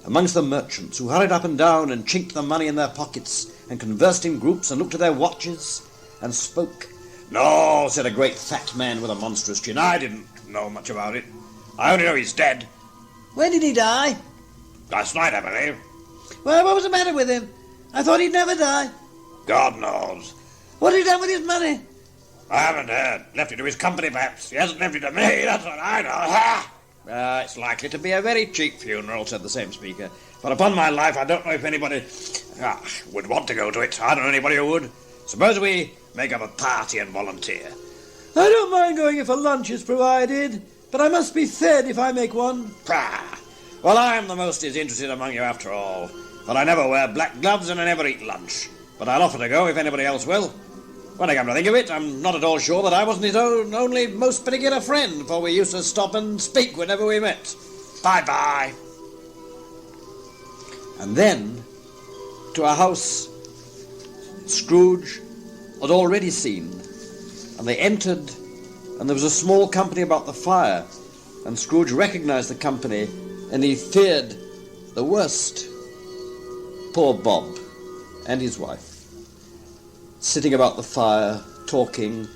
amongst the merchants who hurried up and down and chinked the money in their pockets and conversed in groups and looked at their watches and spoke. "No," said a great fat man with a monstrous chin, "I didn't know much about it. I only know he's dead." "When did he die?" "Last night, I believe." "Well, what was the matter with him? I thought he'd never die." "God knows." "What has he done with his money?" "I haven't heard. Left it to his company, perhaps. He hasn't left it to me, that's what I know. Ha! It's likely to be a very cheap funeral," said the same speaker. "But upon my life, I don't know if anybody would want to go to it. I don't know anybody who would. Suppose we make up a party and volunteer." "I don't mind going if a lunch is provided, but I must be fed if I make one." "Pah! Well, I am the most interested among you after all. But I never wear black gloves and I never eat lunch. But I'll offer to go if anybody else will. When I come to think of it, I'm not at all sure that I wasn't his only most particular friend, for we used to stop and speak whenever we met. Bye-bye." And then, to a house Scrooge had already seen, and they entered, and there was a small company about the fire, and Scrooge recognised the company, and he feared the worst. Poor Bob and his wife, sitting about the fire, talking,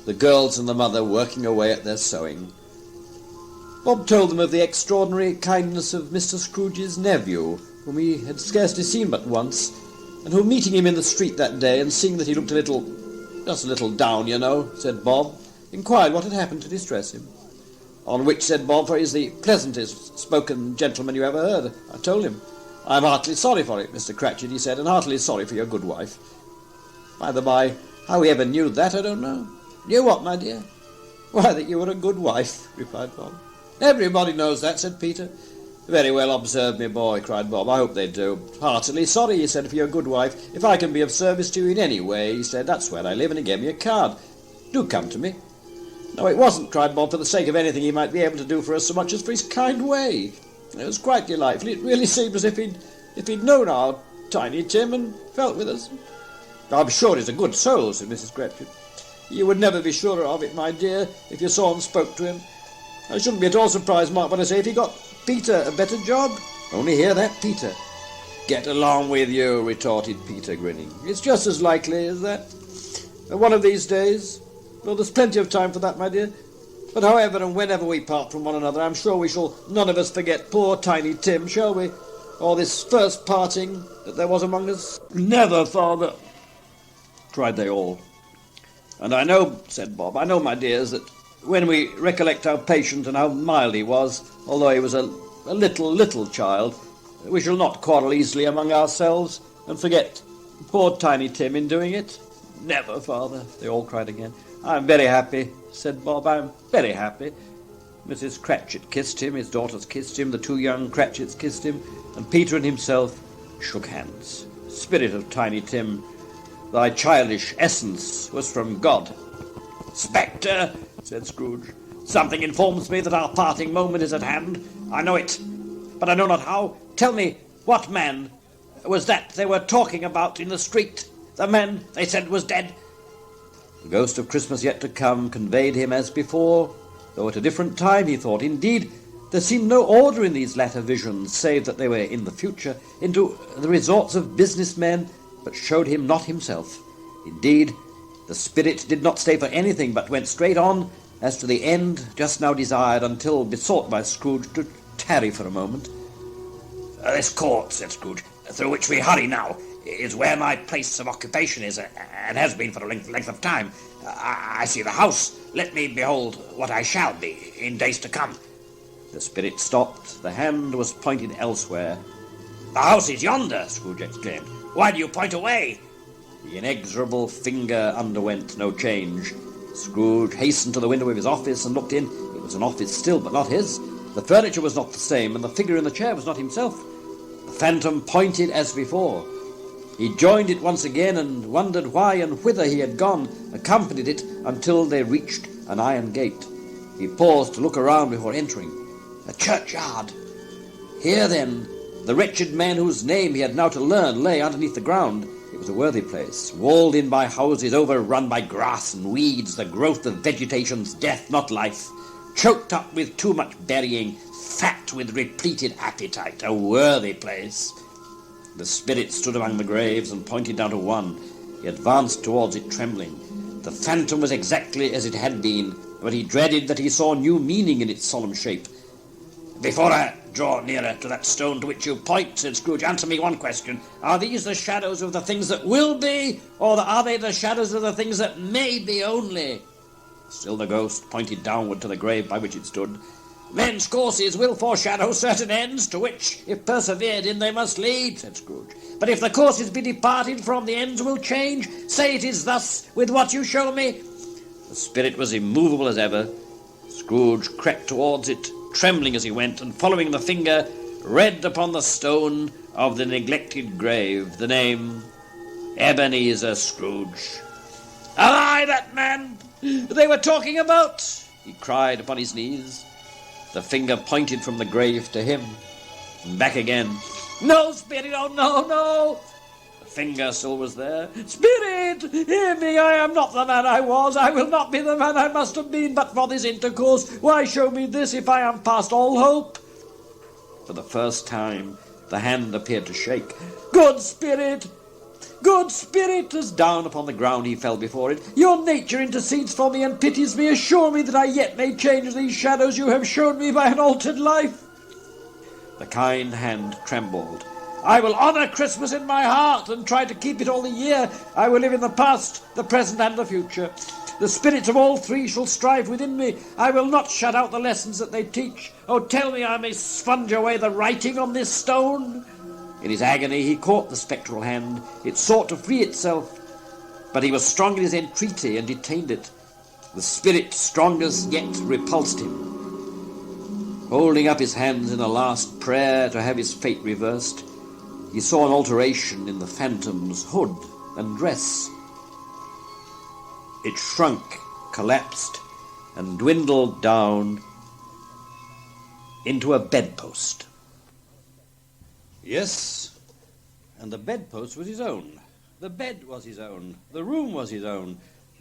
the girls and the mother working away at their sewing. Bob told them of the extraordinary kindness of Mr. Scrooge's nephew, whom he had scarcely seen but once, and who, meeting him in the street that day and seeing that he looked just a little down, you know, said Bob, inquired what had happened to distress him. On which, said Bob, for he's the pleasantest spoken gentleman you ever heard, I told him, I'm heartily sorry for it, Mr. Cratchit, he said, and heartily sorry for your good wife. By the by, how he ever knew that, I don't know. Knew what, my dear? Why, that you were a good wife, replied Bob. Everybody knows that, said Peter. Very well observed, me boy, cried Bob. I hope they do. Heartily sorry, he said, for your good wife. If I can be of service to you in any way, he said, that's where I live, and he gave me a card. Do come to me. No, it wasn't, cried Bob, for the sake of anything he might be able to do for us so much as for his kind way. It was quite delightful. It really seemed as if he'd known our Tiny Tim and felt with us. I'm sure he's a good soul, said Mrs. Cratchit. You would never be surer of it, my dear, if you saw and spoke to him. I shouldn't be at all surprised, Mark, when I say if he got Peter a better job. Only hear that, Peter. Get along with you, retorted Peter, grinning. It's just as likely as that. One of these days. Well, there's plenty of time for that, my dear. But however and whenever we part from one another, I'm sure we shall none of us forget poor Tiny Tim, shall we? Or this first parting that there was among us. Never, father, cried they all. And I know, said Bob, I know, my dears, that when we recollect how patient and how mild he was, although he was a little child, we shall not quarrel easily among ourselves and forget poor Tiny Tim in doing it. Never, father, they all cried again. I'm very happy, said Bob, I'm very happy. Mrs. Cratchit kissed him, his daughters kissed him, the two young Cratchits kissed him, and Peter and himself shook hands. Spirit of Tiny Tim, thy childish essence was from God. Spectre, said Scrooge, something informs me that our parting moment is at hand. I know it, but I know not how. Tell me, what man was that they were talking about in the street? The man they said was dead? The ghost of Christmas yet to come conveyed him as before, though at a different time, he thought. Indeed, there seemed no order in these latter visions, save that they were in the future, into the resorts of business men, but showed him not himself. Indeed, the spirit did not stay for anything, but went straight on, as to the end just now desired, until besought by Scrooge to tarry for a moment. This court, said Scrooge, through which we hurry now, is where my place of occupation is, and has been for a length of time. I see the house. Let me behold what I shall be in days to come. The spirit stopped. The hand was pointed elsewhere. The house is yonder, Scrooge exclaimed. Why do you point away? The inexorable finger underwent no change. Scrooge hastened to the window of his office and looked in. It was an office still, but not his. The furniture was not the same, and the figure in the chair was not himself. The phantom pointed as before. He joined it once again and wondered why and whither he had gone, accompanied it until they reached an iron gate. He paused to look around before entering. A churchyard. Here, then, the wretched man whose name he had now to learn lay underneath the ground. It was a worthy place, walled in by houses, overrun by grass and weeds, the growth of vegetation's death, not life, choked up with too much burying, fat with repleted appetite, a worthy place. The spirit stood among the graves and pointed down to one. He advanced towards it, trembling. The phantom was exactly as it had been, but he dreaded that he saw new meaning in its solemn shape. Before I draw nearer to that stone to which you point, said Scrooge, answer me one question. Are these the shadows of the things that will be, or are they the shadows of the things that may be only? Still the ghost pointed downward to the grave by which it stood. Men's courses will foreshadow certain ends, to which, if persevered in, they must lead, said Scrooge. But if the courses be departed from, the ends will change. Say it is thus with what you show me. The spirit was immovable as ever. Scrooge crept towards it, trembling as he went, and following the finger, read upon the stone of the neglected grave the name Ebenezer Scrooge. Am I that man they were talking about? He cried upon his knees. The finger pointed from the grave to him, and back again. No, Spirit, oh no, no! The finger still was there. Spirit, hear me, I am not the man I was. I will not be the man I must have been, but for this intercourse. Why show me this if I am past all hope? For the first time, the hand appeared to shake. Good Spirit! Good Spirit! As down upon the ground he fell before it. Your nature intercedes for me and pities me. Assure me that I yet may change these shadows you have shown me by an altered life. The kind hand trembled. I will honour Christmas in my heart and try to keep it all the year. I will live in the past, the present and the future. The spirits of all three shall strive within me. I will not shut out the lessons that they teach. Oh, tell me I may sponge away the writing on this stone. In his agony he caught the spectral hand. It sought to free itself, but he was strong in his entreaty and detained it. The spirit, strongest yet, repulsed him. Holding up his hands in a last prayer to have his fate reversed, he saw an alteration in the phantom's hood and dress. It shrunk, collapsed, and dwindled down into a bedpost. Yes, and the bedpost was his own. The bed was his own. The room was his own.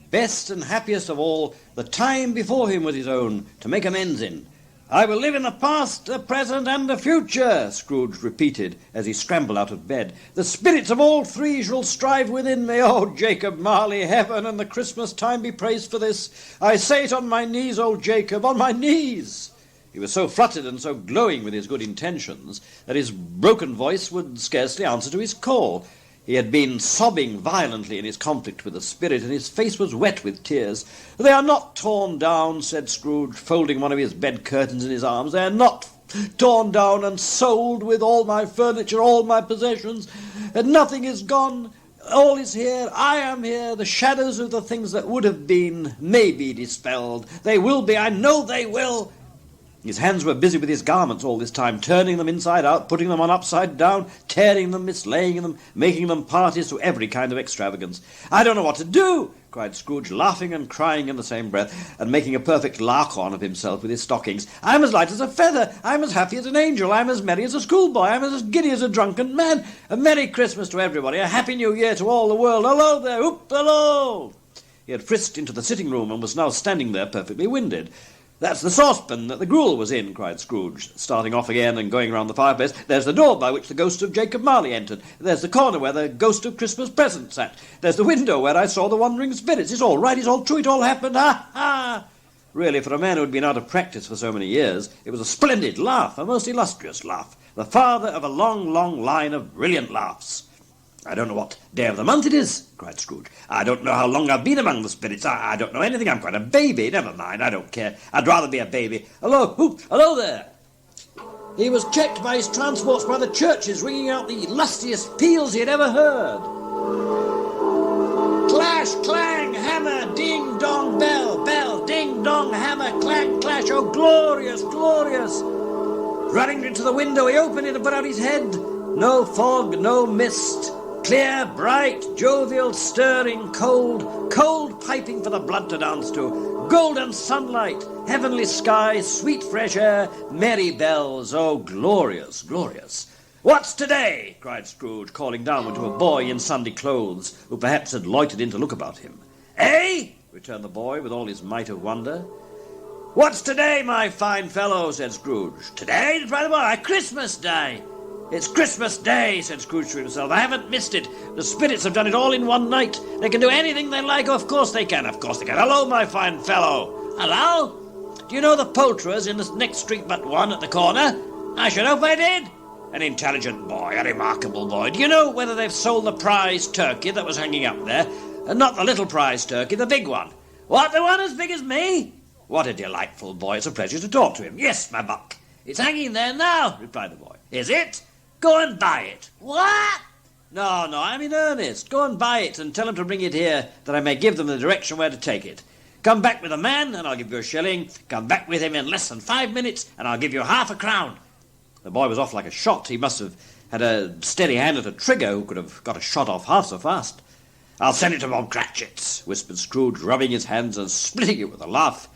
Best and happiest of all, the time before him was his own, to make amends in. I will live in the past, the present, and the future, Scrooge repeated as he scrambled out of bed. The spirits of all three shall strive within me. Oh, Jacob Marley, heaven and the Christmas time be praised for this. I say it on my knees, old Jacob, on my knees. He was so fluttered and so glowing with his good intentions that his broken voice would scarcely answer to his call. He had been sobbing violently in his conflict with the spirit, and his face was wet with tears. They are not torn down, said Scrooge, folding one of his bed curtains in his arms. They are not torn down and sold with all my furniture, all my possessions, and nothing is gone. All is here. I am here. The shadows of the things that would have been may be dispelled. They will be. I know they will. His hands were busy with his garments all this time, turning them inside out, putting them on upside down, tearing them, mislaying them, making them parties to every kind of extravagance. I don't know what to do, cried Scrooge, laughing and crying in the same breath, and making a perfect lark-on of himself with his stockings. I'm as light as a feather. I'm as happy as an angel. I'm as merry as a schoolboy. I'm as giddy as a drunken man. A Merry Christmas to everybody. A Happy New Year to all the world. Hello there. Oop, hello. He had frisked into the sitting-room and was now standing there perfectly winded. That's the saucepan that the gruel was in, cried Scrooge, starting off again and going round the fireplace. There's the door by which the ghost of Jacob Marley entered. There's the corner where the ghost of Christmas Present sat. There's the window where I saw the wandering spirits. It's all right, it's all true, it all happened. Ha, ha! Really, for a man who had been out of practice for so many years, it was a splendid laugh, a most illustrious laugh, the father of a long, long line of brilliant laughs. I don't know what day of the month it is, cried Scrooge. I don't know how long I've been among the spirits. I don't know anything. I'm quite a baby. Never mind, I don't care. I'd rather be a baby. Hello, whoop, hello there. He was checked by his transports by the churches, ringing out the lustiest peals he had ever heard. Clash, clang, hammer, ding, dong, bell, bell, ding, dong, hammer, clang, clash. Oh, glorious, glorious. Running into the window, he opened it and put out his head. No fog, no mist. Clear, bright, jovial, stirring, cold, cold piping for the blood to dance to. Golden sunlight, heavenly sky, sweet fresh air, merry bells. Oh, glorious, glorious. What's today? Cried Scrooge, calling downward to a boy in Sunday clothes, who perhaps had loitered in to look about him. Eh? Returned the boy with all his might of wonder. What's today, my fine fellow? Said Scrooge. Today? Replied the boy. Christmas Day. It's Christmas Day, said Scrooge to himself. I haven't missed it. The spirits have done it all in one night. They can do anything they like. Of course they can. Of course they can. Hello, my fine fellow. Hello? Do you know the poulterers in the next street but one at the corner? I should hope I did. An intelligent boy, a remarkable boy. Do you know whether they've sold the prize turkey that was hanging up there? Not the little prize turkey, the big one. What, the one as big as me? What a delightful boy. It's a pleasure to talk to him. Yes, my buck. It's hanging there now, replied the boy. Is it? Go and buy it. What? No, I'm in earnest. Go and buy it and tell them to bring it here, that I may give them the direction where to take it. Come back with a man, and I'll give you a shilling. Come back with him in less than 5 minutes, and I'll give you half a crown. The boy was off like a shot. He must have had a steady hand at a trigger who could have got a shot off half so fast. I'll send it to Bob Cratchit's, whispered Scrooge, rubbing his hands and splitting it with a laugh.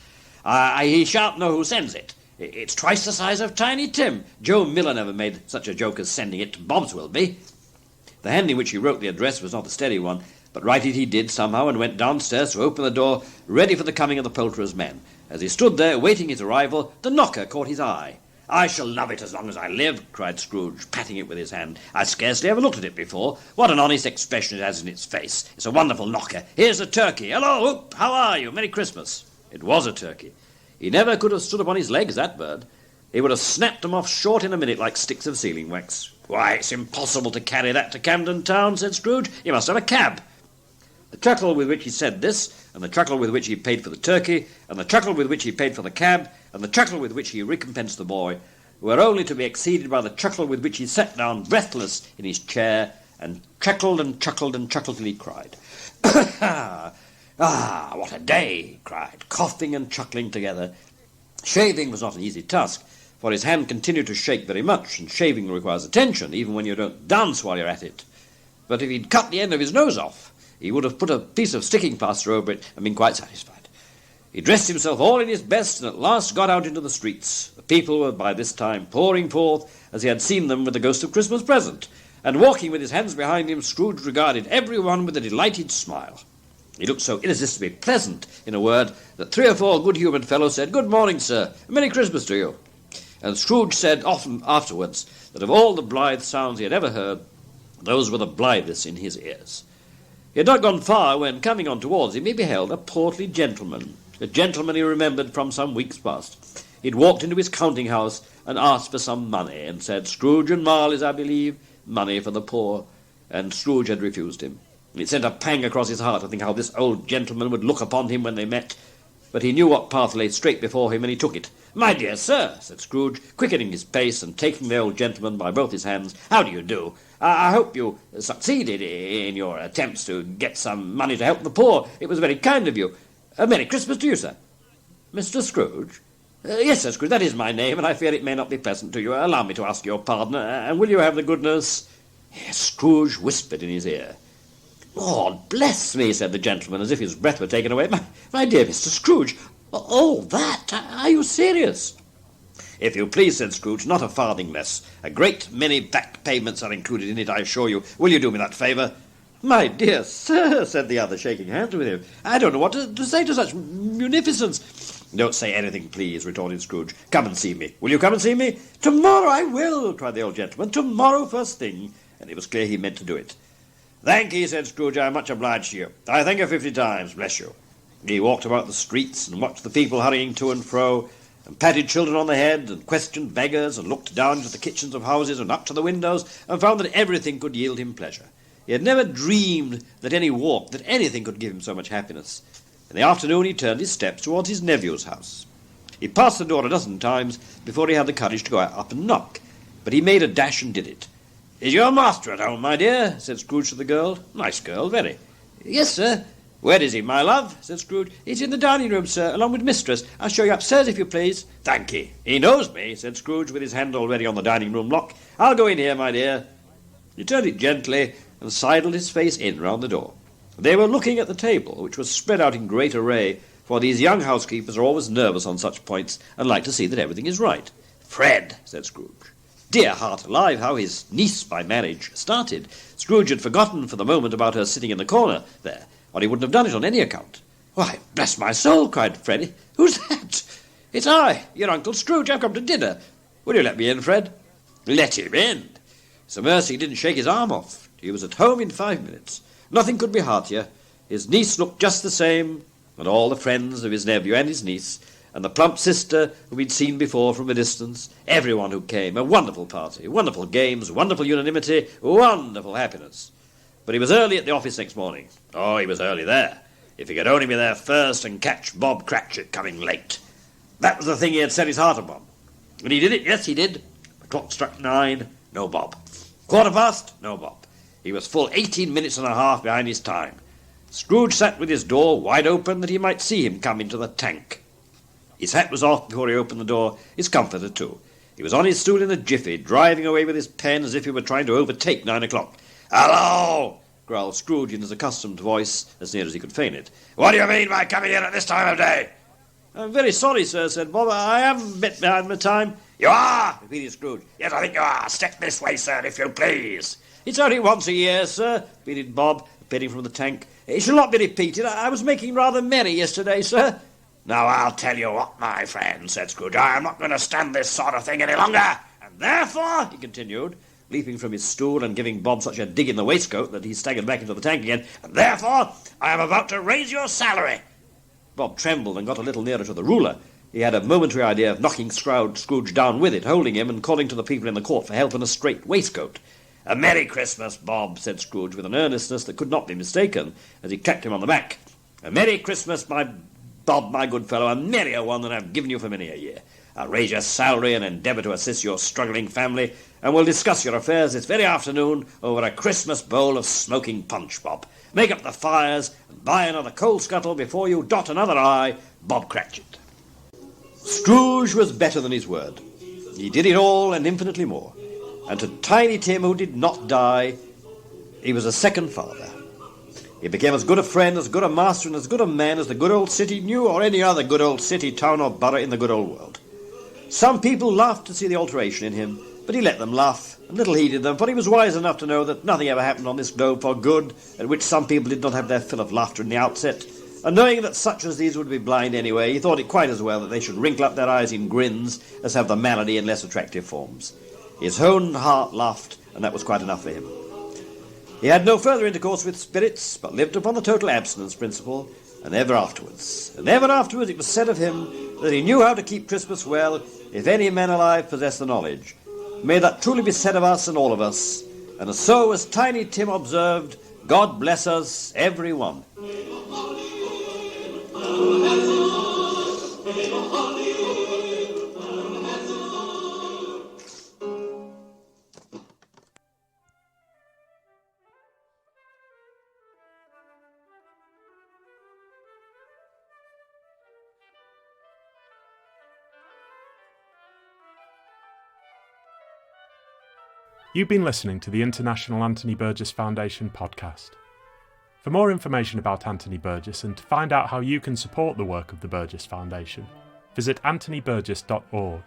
He shan't know who sends it. It's twice the size of Tiny Tim. Joe Miller never made such a joke as sending it to Bob's Wilby. The hand in which he wrote the address was not a steady one, but write it he did somehow and went downstairs to open the door, ready for the coming of the poulterer's men. As he stood there awaiting his arrival, the knocker caught his eye. "I shall love it as long as I live," cried Scrooge, patting it with his hand. "I scarcely ever looked at it before. What an honest expression it has in its face. It's a wonderful knocker. Here's a turkey. Hello, Oop, how are you? Merry Christmas." It was a turkey. He never could have stood upon his legs, that bird. He would have snapped them off short in a minute like sticks of sealing wax. "Why, it's impossible to carry that to Camden Town," said Scrooge. "You must have a cab." The chuckle with which he said this, and the chuckle with which he paid for the turkey, and the chuckle with which he paid for the cab, and the chuckle with which he recompensed the boy, were only to be exceeded by the chuckle with which he sat down breathless in his chair, and chuckled and chuckled and chuckled till he cried. "Ah, what a day!" he cried, coughing and chuckling together. Shaving was not an easy task, for his hand continued to shake very much, and shaving requires attention, even when you don't dance while you're at it. But if he'd cut the end of his nose off, he would have put a piece of sticking plaster over it and been quite satisfied. He dressed himself all in his best and at last got out into the streets. The people were by this time pouring forth as he had seen them with the ghost of Christmas present, and walking with his hands behind him, Scrooge regarded every one with a delighted smile. He looked so irresistibly pleasant, in a word, that 3 or 4 good-humoured fellows said, "Good morning, sir, and Merry Christmas to you." And Scrooge said often afterwards that of all the blithe sounds he had ever heard, those were the blithest in his ears. He had not gone far when, coming on towards him, he beheld a portly gentleman, a gentleman he remembered from some weeks past. He had walked into his counting-house and asked for some money, and said, "Scrooge and Marley's, I believe, money for the poor," and Scrooge had refused him. It sent a pang across his heart to think how this old gentleman would look upon him when they met, but he knew what path lay straight before him, and he took it. "My dear sir," said Scrooge, quickening his pace and taking the old gentleman by both his hands, "how do you do? I hope you succeeded in your attempts to get some money to help the poor. It was very kind of you. Merry Christmas to you, sir." "Mr. Scrooge?" "Yes, Sir Scrooge, that is my name, and I fear it may not be pleasant to you. Allow me to ask your pardon, and will you have the goodness—" Scrooge whispered in his ear. "Lord bless me," said the gentleman, as if his breath were taken away. My dear Mr. Scrooge, all that? Are you serious?" "If you please," said Scrooge, "not a farthing less. A great many back payments are included in it, I assure you. Will you do me that favour?" "My dear sir," said the other, shaking hands with him, "I don't know what to say to such munificence." "Don't say anything, please," retorted Scrooge. "Come and see me. Will you come and see me?" "Tomorrow I will," cried the old gentleman. "Tomorrow first thing." And it was clear he meant to do it. "Thank ye," said Scrooge. "I am much obliged to you. I thank you 50 times, bless you." He walked about the streets and watched the people hurrying to and fro, and patted children on the head, and questioned beggars, and looked down into the kitchens of houses and up to the windows, and found that everything could yield him pleasure. He had never dreamed that anything could give him so much happiness. In the afternoon he turned his steps towards his nephew's house. He passed the door a dozen times before he had the courage to go up and knock, but he made a dash and did it. "Is your master at home, my dear?" said Scrooge to the girl. "Nice girl, very." "Yes, sir." "Where is he, my love?" said Scrooge. "He's in the dining room, sir, along with mistress. I'll show you upstairs, if you please." "Thank ye. He knows me," said Scrooge, with his hand already on the dining room lock. "I'll go in here, my dear." He turned it gently and sidled his face in round the door. They were looking at the table, which was spread out in great array, for these young housekeepers are always nervous on such points and like to see that everything is right. "Fred," said Scrooge. Dear heart alive, how his niece by marriage started. Scrooge had forgotten for the moment about her sitting in the corner there, or he wouldn't have done it on any account. "Why, bless my soul," cried Freddy. "Who's that?" "It's I, your Uncle Scrooge. I've come to dinner. Will you let me in, Fred?" "Let him in?" It's a mercy he didn't shake his arm off. He was at home in 5 minutes. Nothing could be heartier. His niece looked just the same, and all the friends of his nephew and his niece, and the plump sister whom he'd seen before from a distance, everyone who came. A wonderful party, wonderful games, wonderful unanimity, wonderful happiness. But he was early at the office next morning. Oh, he was early there. If he could only be there first and catch Bob Cratchit coming late. That was the thing he had set his heart upon. And he did it, yes, he did. The clock struck 9, no Bob. 1:15, no Bob. He was full 18 minutes and a half behind his time. Scrooge sat with his door wide open that he might see him come into the tank. His hat was off before he opened the door, his comforter too. He was on his stool in a jiffy, driving away with his pen as if he were trying to overtake 9 o'clock. "Hello!" growled Scrooge in his accustomed voice, as near as he could feign it. "What do you mean by coming here at this time of day?" "I'm very sorry, sir," said Bob. "I am a bit behind my time." "You are?" repeated Scrooge. "Yes, I think you are. Step this way, sir, if you please." "It's only once a year, sir," repeated Bob, appearing from the tank. "It shall not be repeated. I was making rather merry yesterday, sir." "Now, I'll tell you what, my friend," said Scrooge. "I am not going to stand this sort of thing any longer. And therefore," he continued, leaping from his stool and giving Bob such a dig in the waistcoat that he staggered back into the tank again, "and therefore I am about to raise your salary." Bob trembled and got a little nearer to the ruler. He had a momentary idea of knocking Scrooge down with it, holding him and calling to the people in the court for help in a straight waistcoat. "A Merry Christmas, Bob," said Scrooge with an earnestness that could not be mistaken, as he clapped him on the back. "A Merry Christmas, my Bob, my good fellow, a merrier one than I've given you for many a year. I'll raise your salary and endeavour to assist your struggling family, and we'll discuss your affairs this very afternoon over a Christmas bowl of smoking punch, Bob. Make up the fires and buy another coal scuttle before you dot another I, Bob Cratchit." Scrooge was better than his word. He did it all and infinitely more. And to Tiny Tim, who did not die, he was a second father. He became as good a friend, as good a master, and as good a man as the good old city knew, or any other good old city, town, or borough in the good old world. Some people laughed to see the alteration in him, but he let them laugh, and little heeded them, for he was wise enough to know that nothing ever happened on this globe for good, at which some people did not have their fill of laughter in the outset, and knowing that such as these would be blind anyway, he thought it quite as well that they should wrinkle up their eyes in grins as have the malady in less attractive forms. His own heart laughed, and that was quite enough for him. He had no further intercourse with spirits, but lived upon the total abstinence principle, and ever afterwards it was said of him that he knew how to keep Christmas well, if any man alive possessed the knowledge. May that truly be said of us and all of us, and so, as Tiny Tim observed, God bless us, every one. You've been listening to the International Anthony Burgess Foundation podcast. For more information about Anthony Burgess and to find out how you can support the work of the Burgess Foundation, visit anthonyburgess.org.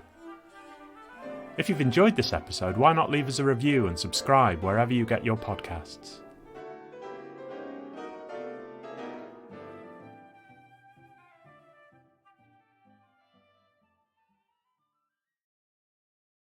If you've enjoyed this episode, why not leave us a review and subscribe wherever you get your podcasts?